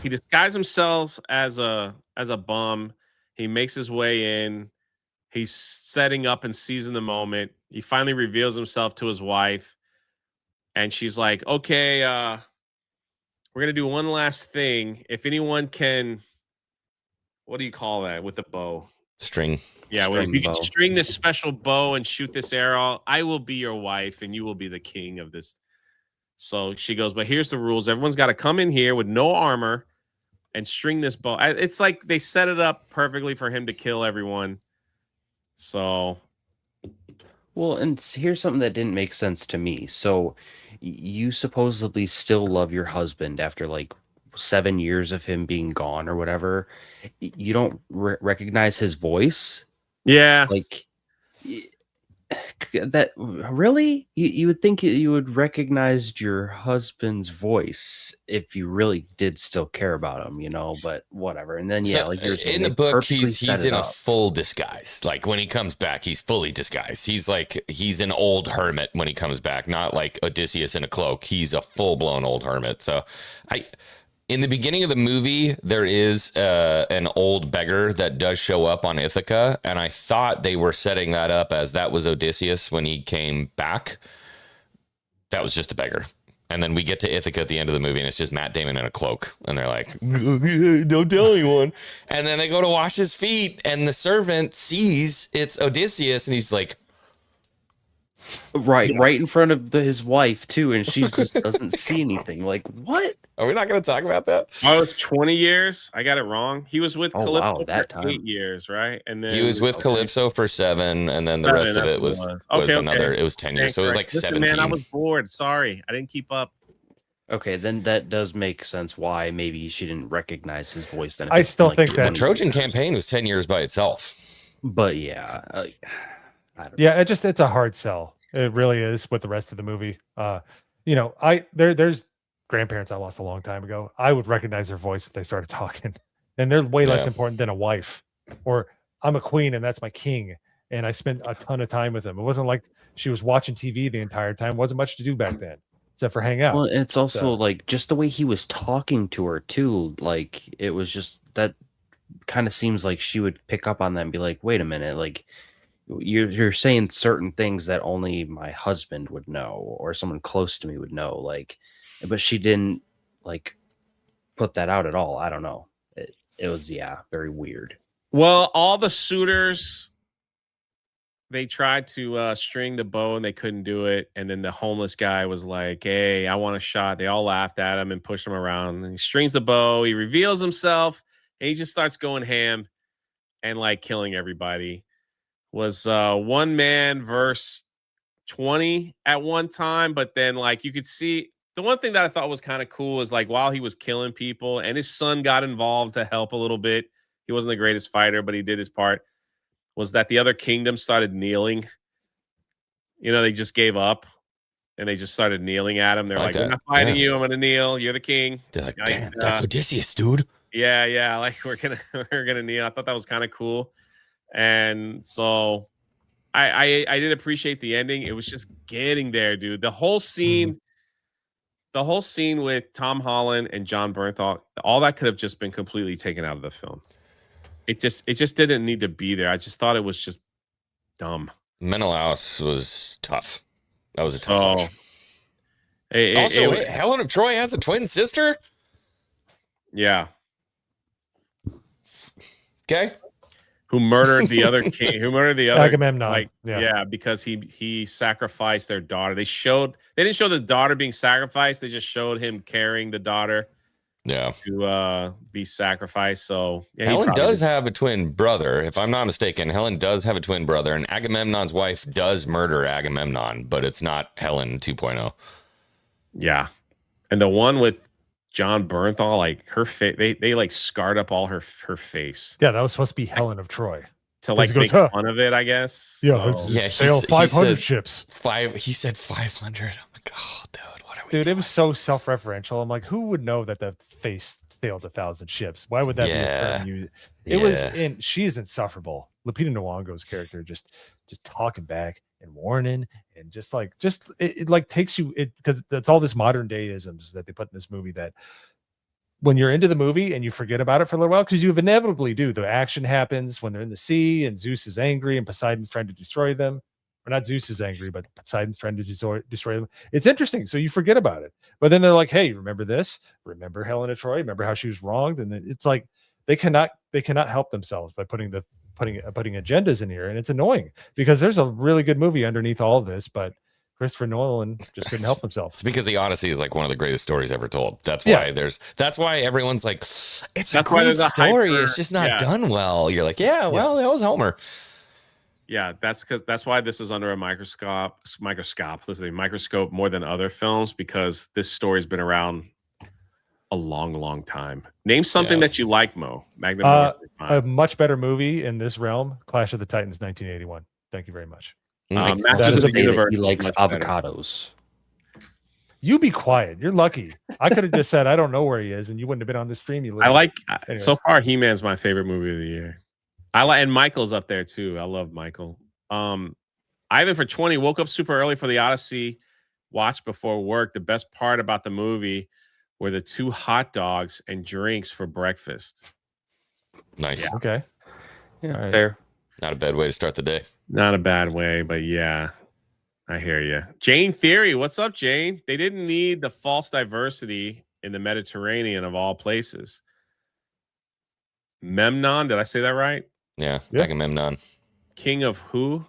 he disguised himself as a bum. He makes his way in. He's setting up and seizing the moment. He finally reveals himself to his wife, and she's like, okay, we're gonna do one last thing. If anyone can, what do you call that with the bow? String. Yeah, well, if you can string this special bow and shoot this arrow, I will be your wife and you will be the king of this. So she goes, but here's the rules. Everyone's got to come in here with no armor and string this bow. It's like they set it up perfectly for him to kill everyone. So, well, and here's something that didn't make sense to me. So you supposedly still love your husband after like 7 years of him being gone or whatever. You don't recognize his voice. Yeah. Like that, really? You would think you would recognize your husband's voice if you really did still care about him, but whatever. And then, So, like you're saying, in the book, he's in a full disguise. Like when he comes back, he's fully disguised. He's an old hermit when he comes back, not like Odysseus in a cloak. He's a full blown old hermit. So in the beginning of the movie, there is an old beggar that does show up on Ithaca, and I thought they were setting that up as that was Odysseus when he came back. That was just a beggar. And then we get to Ithaca at the end of the movie, and it's just Matt Damon in a cloak. And they're like, don't tell anyone. And then they go to wash his feet, and the servant sees it's Odysseus, and he's like, right in front of his wife too, and she just doesn't see anything. Like, what? are we not going to talk about that? Oh, it's 20 years. I got it wrong. He was with Calypso that for time. 8 years, right? And then He was with Calypso for 7, and then the rest of it was another. It was 10 years, so it was like 17. Man, I was bored. Sorry, I didn't keep up. Okay, then that does make sense why maybe she didn't recognize his voice. Then I still think that the Trojan campaign was 10 years by itself. But yeah, I don't know. Yeah, it's a hard sell. It really is with the rest of the movie. There's grandparents I lost a long time ago. I would recognize their voice if they started talking, and they're way less important than a wife. Or I'm a queen and that's my king, and I spent a ton of time with him. It wasn't like she was watching TV the entire time. Wasn't much to do back then except for hang out. Well, it's also like just the way he was talking to her too. Like it was just that kind of seems like she would pick up on that and be like, "Wait a minute, like." You're saying certain things that only my husband would know or someone close to me would know, like, but she didn't like put that out at all. I don't know. It was very weird. Well, all the suitors, they tried to string the bow and they couldn't do it, and then the homeless guy was like, hey, I want a shot. They all laughed at him and pushed him around, and he strings the bow, he reveals himself, and he just starts going ham and like killing everybody. Was one man versus 20 at one time, but then like you could see the one thing that I thought was kind of cool is like while he was killing people and his son got involved to help a little bit. He wasn't the greatest fighter, but he did his part. Was that the other kingdom started kneeling? They just gave up and they just started kneeling at him. They're like, we're not fighting you. I'm going to kneel. You're the king. They're like, damn, that's Odysseus, dude. Yeah. Like we're gonna kneel. I thought that was kind of cool. And so I did appreciate the ending. It was just getting there, dude. The whole scene with Tom Holland and John Bernthal, all that could have just been completely taken out of the film. It just didn't need to be there. I just thought it was just dumb. Menelaus was tough. That was a tough watch. Helen of Troy has a twin sister? Yeah. Okay. Who murdered the other king? Who murdered the other Agamemnon? Like, because he sacrificed their daughter. They didn't show the daughter being sacrificed. They just showed him carrying the daughter. Yeah. to be sacrificed. So yeah, he Helen probably does did. have a twin brother, if I'm not mistaken. Helen does have a twin brother, and Agamemnon's wife does murder Agamemnon, but it's not Helen 2.0. Yeah, and the one with John Bernthal, like her face, they like scarred up all her face Yeah, that was supposed to be Helen of Troy. to like he goes, make "Huh." fun of it, I guess. Yeah, So- Yeah, sail he 500 said ships. He said 500. I'm like, oh, dude, what are we Dude, doing? it was so self-referential. I'm like, who would know that the face sailed 1,000 ships? Why would that be a term you? It was, and she is insufferable. Lupita Nyong'o's character just talking back and warning and it like takes you because that's all this modern day isms that they put in this movie that when you're into the movie and you forget about it for a little while because you inevitably do. The action happens when they're in the sea and Zeus is angry and Poseidon's trying to destroy them. Or not Zeus is angry, but Poseidon's trying to destroy them. It's interesting. So you forget about it. But then they're like, hey, remember this? Remember Helen of Troy? Remember how she was wronged? And it's like they cannot help themselves by putting agendas in here. And it's annoying because there's a really good movie underneath all of this, but Christopher Nolan just couldn't help himself. It's because the Odyssey is like one of the greatest stories ever told. That's why that's why everyone's like, it's a great story. It's just not done well. You're like, yeah, well, that was Homer. Yeah, that's why this is under a microscope more than other films, because this story's been around a long time. Name something that you like, Mo. Magnum. A much better movie in this realm, Clash of the Titans, 1981. Thank you very much. Masters of the Universe. He likes avocados. You be quiet. You're lucky. I could have just said I don't know where he is, and you wouldn't have been on the stream. You. I like so far. He-Man's my favorite movie of the year. And Michael's up there too. I love Michael. Ivan for 20 woke up super early for the Odyssey. Watched before work. The best part about the movie were the 2 hot dogs and drinks for breakfast. Nice. Yeah. Okay. Yeah, right. Fair. Not a bad way to start the day. Not a bad way, but yeah, I hear you. Jane Theory, what's up, Jane? They didn't need the false diversity in the Mediterranean of all places. Memnon, did I say that right? Yeah. Agamemnon. King of who?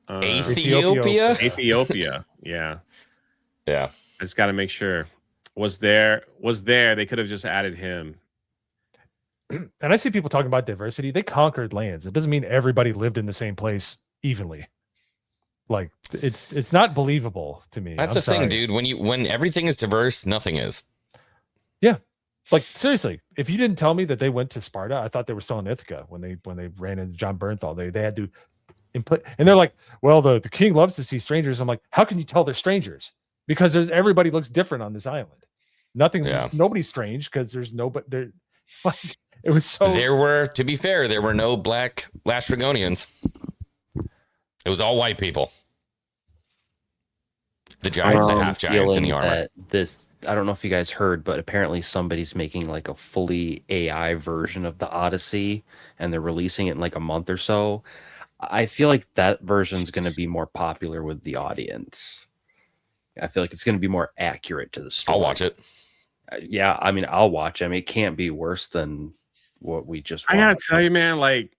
Ethiopia? Ethiopia. Yeah. Yeah. I just got to make sure. Was there. They could have just added him. And I see people talking about diversity. They conquered lands. It doesn't mean everybody lived in the same place evenly. Like it's not believable to me. That's the thing, dude. When everything is diverse, nothing is. Yeah. Like seriously, if you didn't tell me that they went to Sparta, I thought they were still in Ithaca when they ran into John Bernthal. They had to input, and they're like, "Well, the king loves to see strangers." I'm like, "How can you tell they're strangers? Because everybody looks different on this island. Nobody's strange because there's nobody there." Like it was so. To be fair, there were no black Lastragonians. It was all white people. The giants, the half giants in the armor. I don't know if you guys heard, but apparently somebody's making like a fully AI version of the Odyssey, and they're releasing it in like a month or so. I feel like that version's going to be more popular with the audience. I feel like it's going to be more accurate to the story. I'll watch it. Yeah, I mean, I'll watch it. I mean, it can't be worse than what we just watched. I gotta tell you, man, like,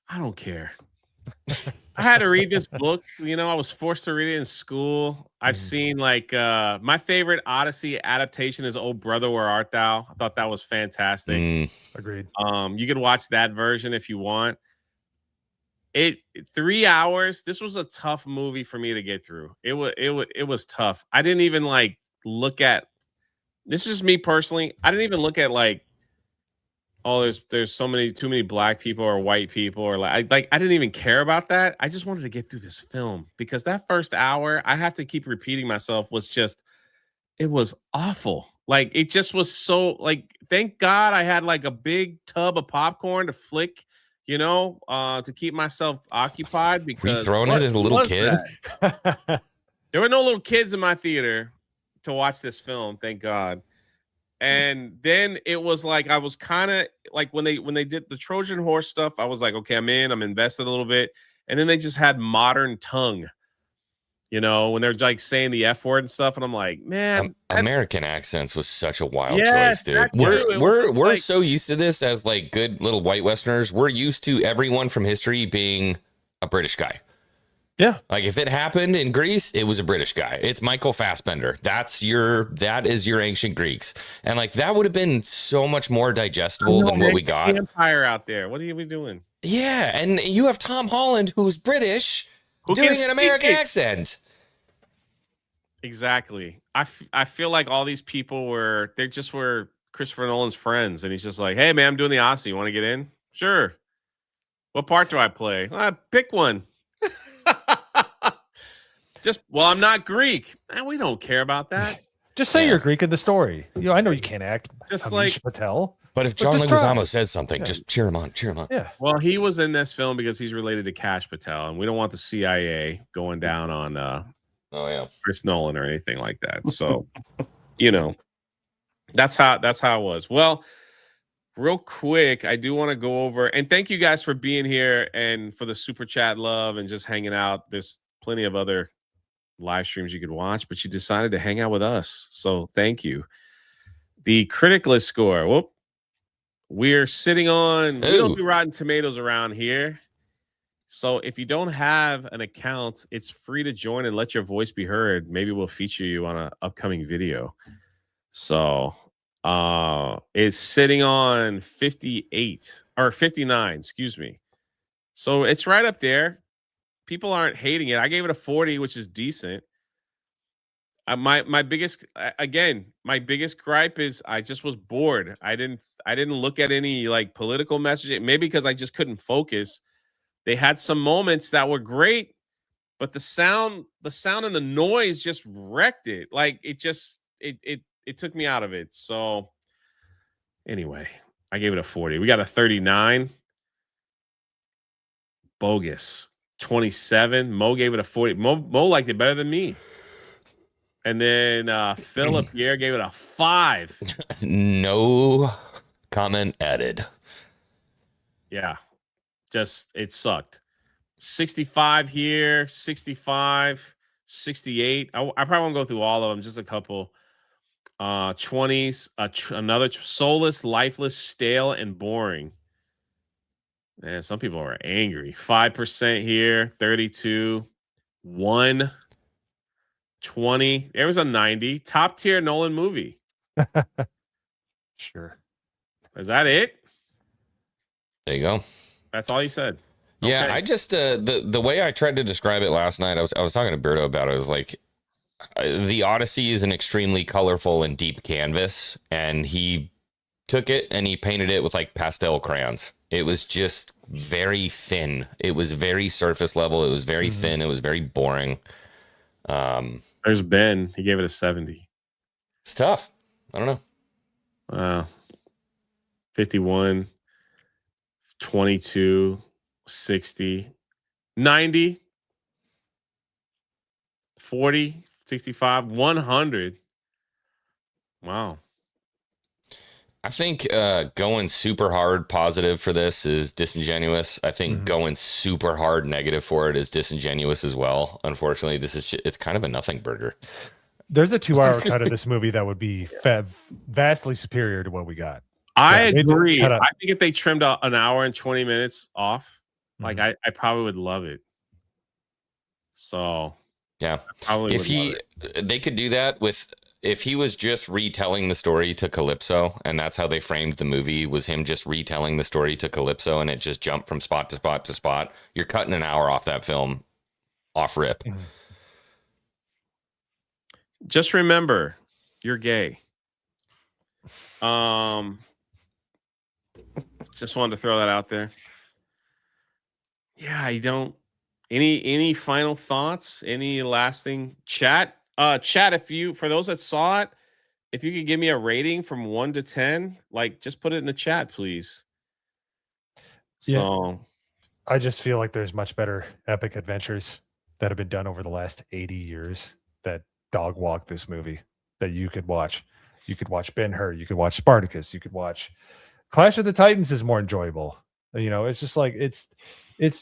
I don't care. I had to read this book. I was forced to read it in school. I've seen like my favorite Odyssey adaptation is "Oh Brother, Where Art Thou?" I thought that was fantastic. Agreed. You can watch that version if you want. 3 hours. This was a tough movie for me to get through. It was tough. I didn't even like look at. This is just me personally. I didn't even look at like, oh, there's too many black people or white people or I didn't even care about that. I just wanted to get through this film because that first hour, I have to keep repeating myself, it was awful. Like it just was so like, thank God I had like a big tub of popcorn to flick, to keep myself occupied because were you throwing it as a little kid? There were no little kids in my theater to watch this film, thank God. And then it was like I was kind of like when they did the Trojan horse stuff, I was like, okay, I'm invested a little bit. And then they just had modern tongue, when they're like saying the F word and stuff. And I'm like, man, American accents was such a wild choice, dude. We're so used to this as like good little white Westerners. We're used to everyone from history being a British guy. Yeah. Like if it happened in Greece, it was a British guy. It's Michael Fassbender. That is your ancient Greeks. And like that would have been so much more digestible than what we got. Empire out there. What are we doing? Yeah, and you have Tom Holland, who's British, Who doing can an American speak it? accent. Exactly. I feel like all these people were Christopher Nolan's friends, and he's just like, "Hey man, I'm doing the Odyssey. You want to get in? Sure. What part do I play? Pick one." I'm not Greek. We don't care about that. Just say you're Greek in the story. I know you can't act. Just Amish like Patel. But if John Leguizamo says something, just cheer him on. Yeah. Well, he was in this film because he's related to Kash Patel, and we don't want the CIA going down on Chris Nolan or anything like that. So, that's how it was. Well, real quick, I do want to go over and thank you guys for being here and for the super chat love and just hanging out. There's plenty of other live streams you could watch, but you decided to hang out with us. So thank you. The critic list score. Whoop. We're sitting on, we don't do Rotten Tomatoes around here. So if you don't have an account, it's free to join and let your voice be heard. Maybe we'll feature you on an upcoming video. So it's sitting on 58 or 59, excuse me. So it's right up there. People aren't hating it. I gave it a 40, which is decent. My biggest gripe is I just was bored. I didn't look at any like political messaging, maybe because I just couldn't focus. They had some moments that were great, but the sound and the noise just wrecked it. Like it took me out of it. So anyway, I gave it a 40. We got a 39. Bogus. 27. Mo gave it a 40. Mo liked it better than me. And then Philip Pierre gave it a 5. No comment added. Yeah. Just it sucked. 65 here, 65, 68. I probably won't go through all of them, just a couple. 20s, another soulless, lifeless, stale, and boring. Man, some people are angry. 5% here, 32, 1, 20. There was a 90. Top tier Nolan movie. Sure. Is that it? There you go. That's all you said. Yeah, Okay. I just the way I tried to describe it last night, I was talking to Berto about it. I was like, the Odyssey is an extremely colorful and deep canvas, and he took it and he painted it with like pastel crayons. It was just very thin. It was very surface level. It was very thin. It was very boring. There's Ben. He gave it a 70. It's tough. I don't know. 51, 22, 60, 90, 40, 65, 100. Wow. I think going super hard positive for this is disingenuous. I think going super hard negative for it is disingenuous as well. Unfortunately, it's kind of a nothing burger. There's a 2-hour cut of this movie that would be vastly superior to what we got. I agree. I think if they trimmed an hour and 20 minutes off, like I probably would love it. So yeah, they could do that if he was just retelling the story to Calypso, and that's how they framed the movie, was him just retelling the story to Calypso, and it just jumped from spot to spot to spot. You're cutting an hour off that film, off rip. Just remember, you're gay. Just wanted to throw that out there. Yeah, I don't. Any final thoughts? Any lasting chat? Chat, for those that saw it, if you could give me a rating from 1 to 10, like just put it in the chat, please. So yeah. I just feel like there's much better epic adventures that have been done over the last 80 years that dog walk this movie that you could watch. You could watch Ben-Hur, you could watch Spartacus, you could watch Clash of the Titans is more enjoyable. It's just like it there's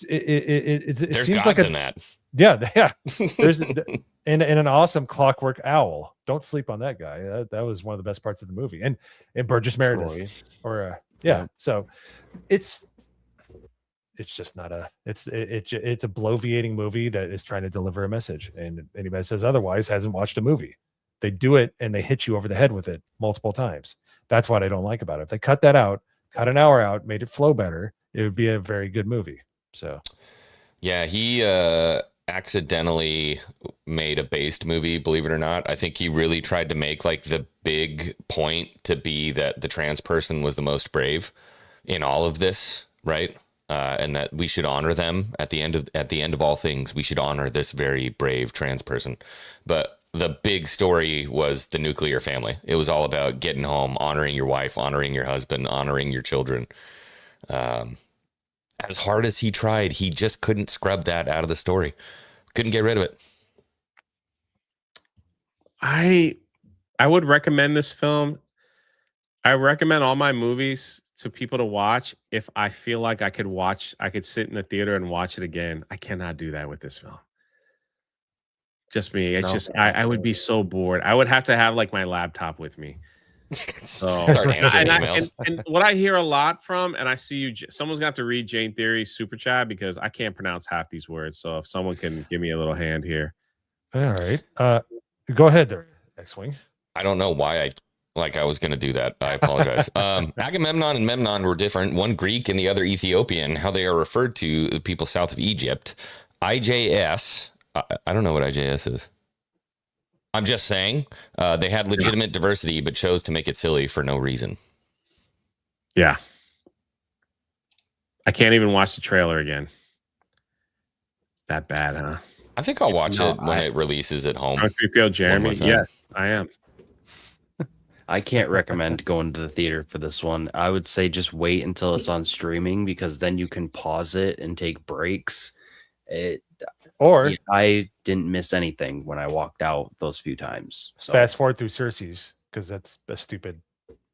seems gods like in that. Yeah. There's and an awesome Clockwork Owl. Don't sleep on that guy. That was one of the best parts of the movie. And Burgess Meredith, or yeah. So it's it's just not a it's a bloviating movie that is trying to deliver a message, and anybody says otherwise hasn't watched a movie. They do it and they hit you over the head with it multiple times. That's what I don't like about it. If they cut that out, cut an hour out, made it flow better, it would be a very good movie. So Yeah, he accidentally made a based movie, believe it or not. I think he really tried to make like the big point to be that the trans person was the most brave in all of this, right? And that we should honor them at the end of all things. We should honor this very brave trans person. But the big story was the nuclear family. It was all about getting home, honoring your wife, honoring your husband, honoring your children. As hard as he tried, he just couldn't scrub that out of the story. Couldn't get rid of it. I would recommend this film. I recommend all my movies to people to watch if I feel like I could sit in the theater and watch it again. I cannot do that with this film. Just me. It's just I would be so bored. I would have to have like my laptop with me. So Start answering emails. and what I hear a lot from, and I see you, someone's gonna have to read Jane Theory's super chat because I can't pronounce half these words. So if someone can give me a little hand here. all right, go ahead there, X-Wing. I don't know why I was going to do that. I apologize. Agamemnon and Memnon were different. One Greek and the other Ethiopian. How they are referred to the people south of Egypt. IJS. I don't know what IJS is. I'm just saying they had legitimate diversity, but chose to make it silly for no reason. Yeah. I can't even watch the trailer again. That bad, huh? I think I'll watch it when it releases at home. 3PO Jeremy. Yes, I am. I can't recommend going to the theater for this one. I would say just wait until it's on streaming because then you can pause it and take breaks. I didn't miss anything when I walked out those few times. So. Fast forward through Cersei's because that's a stupid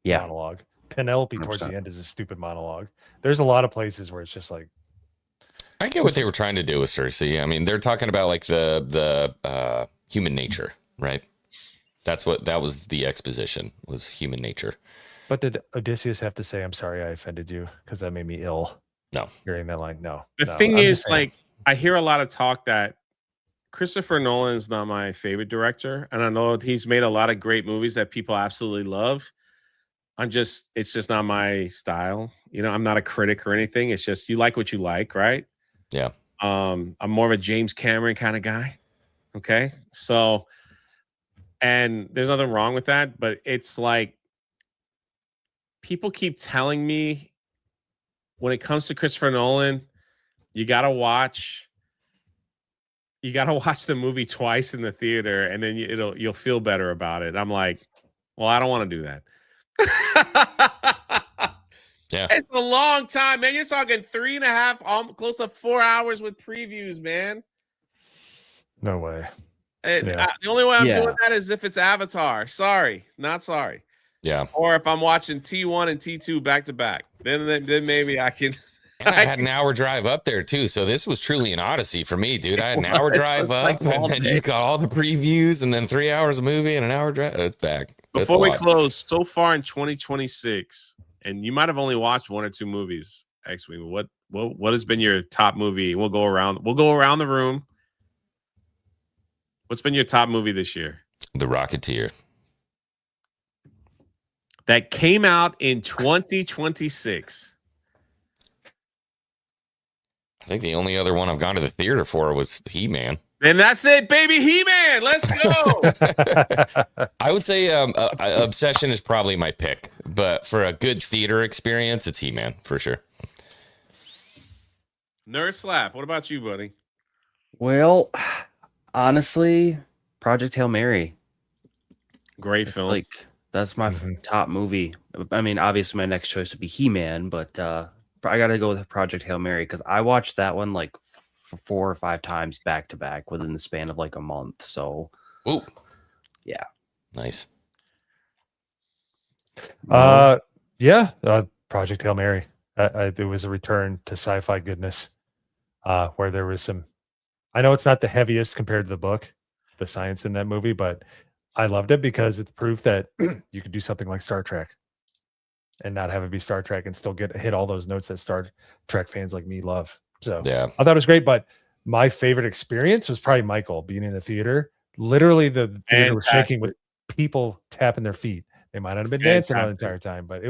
monologue. Penelope 100%. towards the end is a stupid monologue. There's a lot of places where it's just like. I get what they were trying to do with Cersei. I mean, they're talking about like the human nature, right? That was the exposition, was human nature. But did Odysseus have to say, "I'm sorry, I offended you," because that made me ill? No. Hearing that line, no. The thing is, like, I hear a lot of talk that Christopher Nolan is not my favorite director, and I know he's made a lot of great movies that people absolutely love. It's just not my style. You know, I'm not a critic or anything. It's just you like what you like, right? Yeah. I'm more of a James Cameron kind of guy. Okay. So, and there's nothing wrong with that, but it's like people keep telling me when it comes to Christopher Nolan, you gotta watch the movie twice in the theater and then you'll feel better about it. I'm like, well, I don't want to do that. Yeah, it's a long time, man. You're talking 3.5, close to 4 hours with previews, man. No way. The only way I'm doing that is if it's Avatar. Sorry, not sorry. Yeah. Or if I'm watching T1 and T2 back to back, then maybe I can. And I had an hour drive up there too, so this was truly an odyssey for me, dude. I had an hour drive up, and then you got all the previews, and then 3 hours of movie and an hour drive. It's back. Before we close, so far in 2026, and you might have only watched 1 or 2 movies. X-Wing, what has been your top movie? We'll go around the room. What's been your top movie this year? The Rocketeer. That came out in 2026. I think the only other one I've gone to the theater for was He-Man. And that's it, baby. He-Man. Let's go. I would say Obsession is probably my pick, but for a good theater experience, it's He-Man for sure. Nerd Slap. What about you, buddy? Well, honestly, Project Hail Mary. Great film. Like, that's my top movie. I mean, obviously, my next choice would be He-Man, but I got to go with Project Hail Mary because I watched that one like 4 or 5 times back to back within the span of like a month. So, ooh, yeah, nice. Project Hail Mary. It was a return to sci-fi goodness, where there was some. I know it's not the heaviest compared to the book, the science in that movie, but I loved it because it's proof that you could do something like Star Trek. and not have it be Star Trek and still hit all those notes that Star Trek fans like me love. So Yeah. I thought it was great, but my favorite experience was probably Michael being in the theater. Literally, the theater was shaking with people tapping their feet. They might not have been dancing all the entire time, but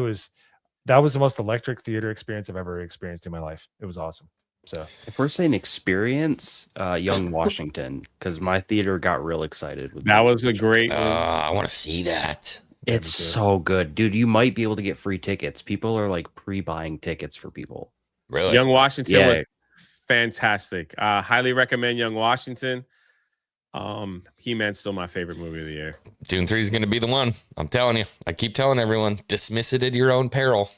that was the most electric theater experience I've ever experienced in my life. It was awesome. So if we're saying experience, Young Washington, because my theater got real excited with That was a great movie. I want to see that. It's so good, dude. You might be able to get free tickets. People are like pre-buying tickets for people. Really? Young Washington was fantastic. Highly recommend Young Washington. He-Man's still my favorite movie of the year. Dune 3 is going to be the one. I'm telling you. I keep telling everyone, dismiss it at your own peril.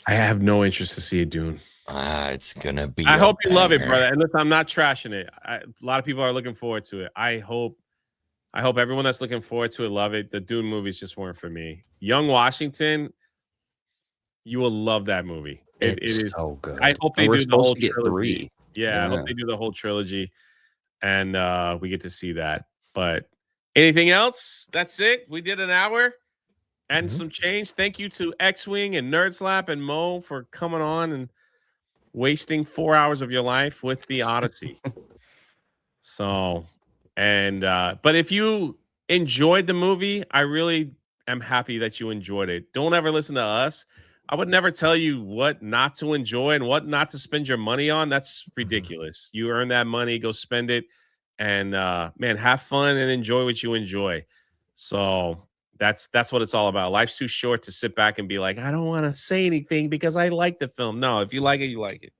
I have no interest to see a Dune. It's going to be I hope you love it, brother. And listen, I'm not trashing it. A lot of people are looking forward to it. I hope everyone that's looking forward to it love it. The Dune movies just weren't for me. Young Washington, you will love that movie. It is so good. I hope they do the whole trilogy. Yeah, I hope they do the whole trilogy, and we get to see that. But anything else? That's it. We did an hour and some change. Thank you to X-Wing and Nerd Slap and Mo for coming on and wasting 4 hours of your life with the Odyssey. So, and but if you enjoyed the movie, I really am happy that you enjoyed it. Don't ever listen to us. I would never tell you what not to enjoy and what not to spend your money on. That's ridiculous. You earn that money, go spend it, and man, have fun and enjoy what you enjoy. So that's what it's all about. Life's too short to sit back and be like, I don't want to say anything because I like the film. No, if you like it, you like it.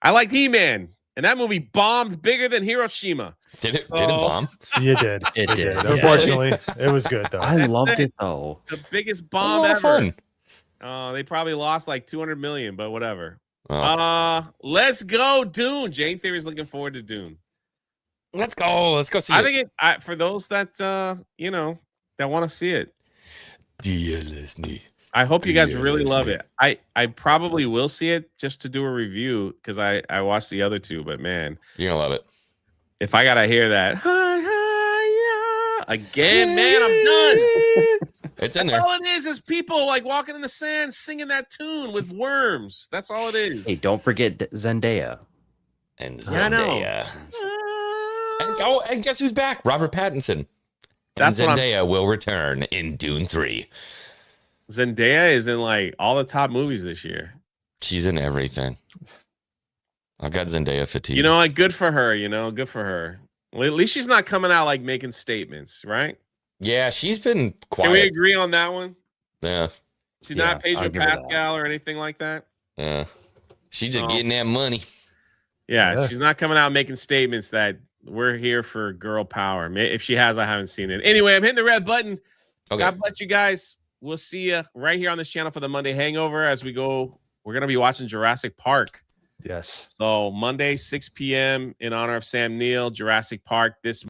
I liked He-Man, and that movie bombed bigger than Hiroshima. Did it bomb? You did. It did. Unfortunately, it was good though. I loved it though. The biggest bomb ever. Fun. They probably lost like 200 million, but whatever. Oh. Let's go, Dune. Jane Theory's looking forward to Dune. Let's go see it. I think for those that that want to see it. Dear listener, I hope you guys really love it. I probably will see it just to do a review because I watched the other two, but man, you're gonna love it. If I gotta hear that again, man, I'm done. It's in there. All it is people like walking in the sand singing that tune with worms. That's all it is. Hey, don't forget Zendaya. And Zendaya. And guess who's back? Robert Pattinson. And Zendaya will return in Dune 3. Zendaya is in like all the top movies this year. She's in everything. I've got Zendaya fatigue. You know, like good for her, good for her. Well, at least she's not coming out like making statements, right? Yeah, she's been quiet. Can we agree on that one? Yeah. She's not Pedro Pascal or anything like that? Yeah. She's just getting that money. Yeah, she's not coming out making statements that we're here for girl power. If she has, I haven't seen it. Anyway, I'm hitting the red button. Okay. God bless you guys. We'll see you right here on this channel for the Monday Hangover as we go. We're going to be watching Jurassic Park. Yes. So Monday, 6 p.m. in honor of Sam Neill, Jurassic Park this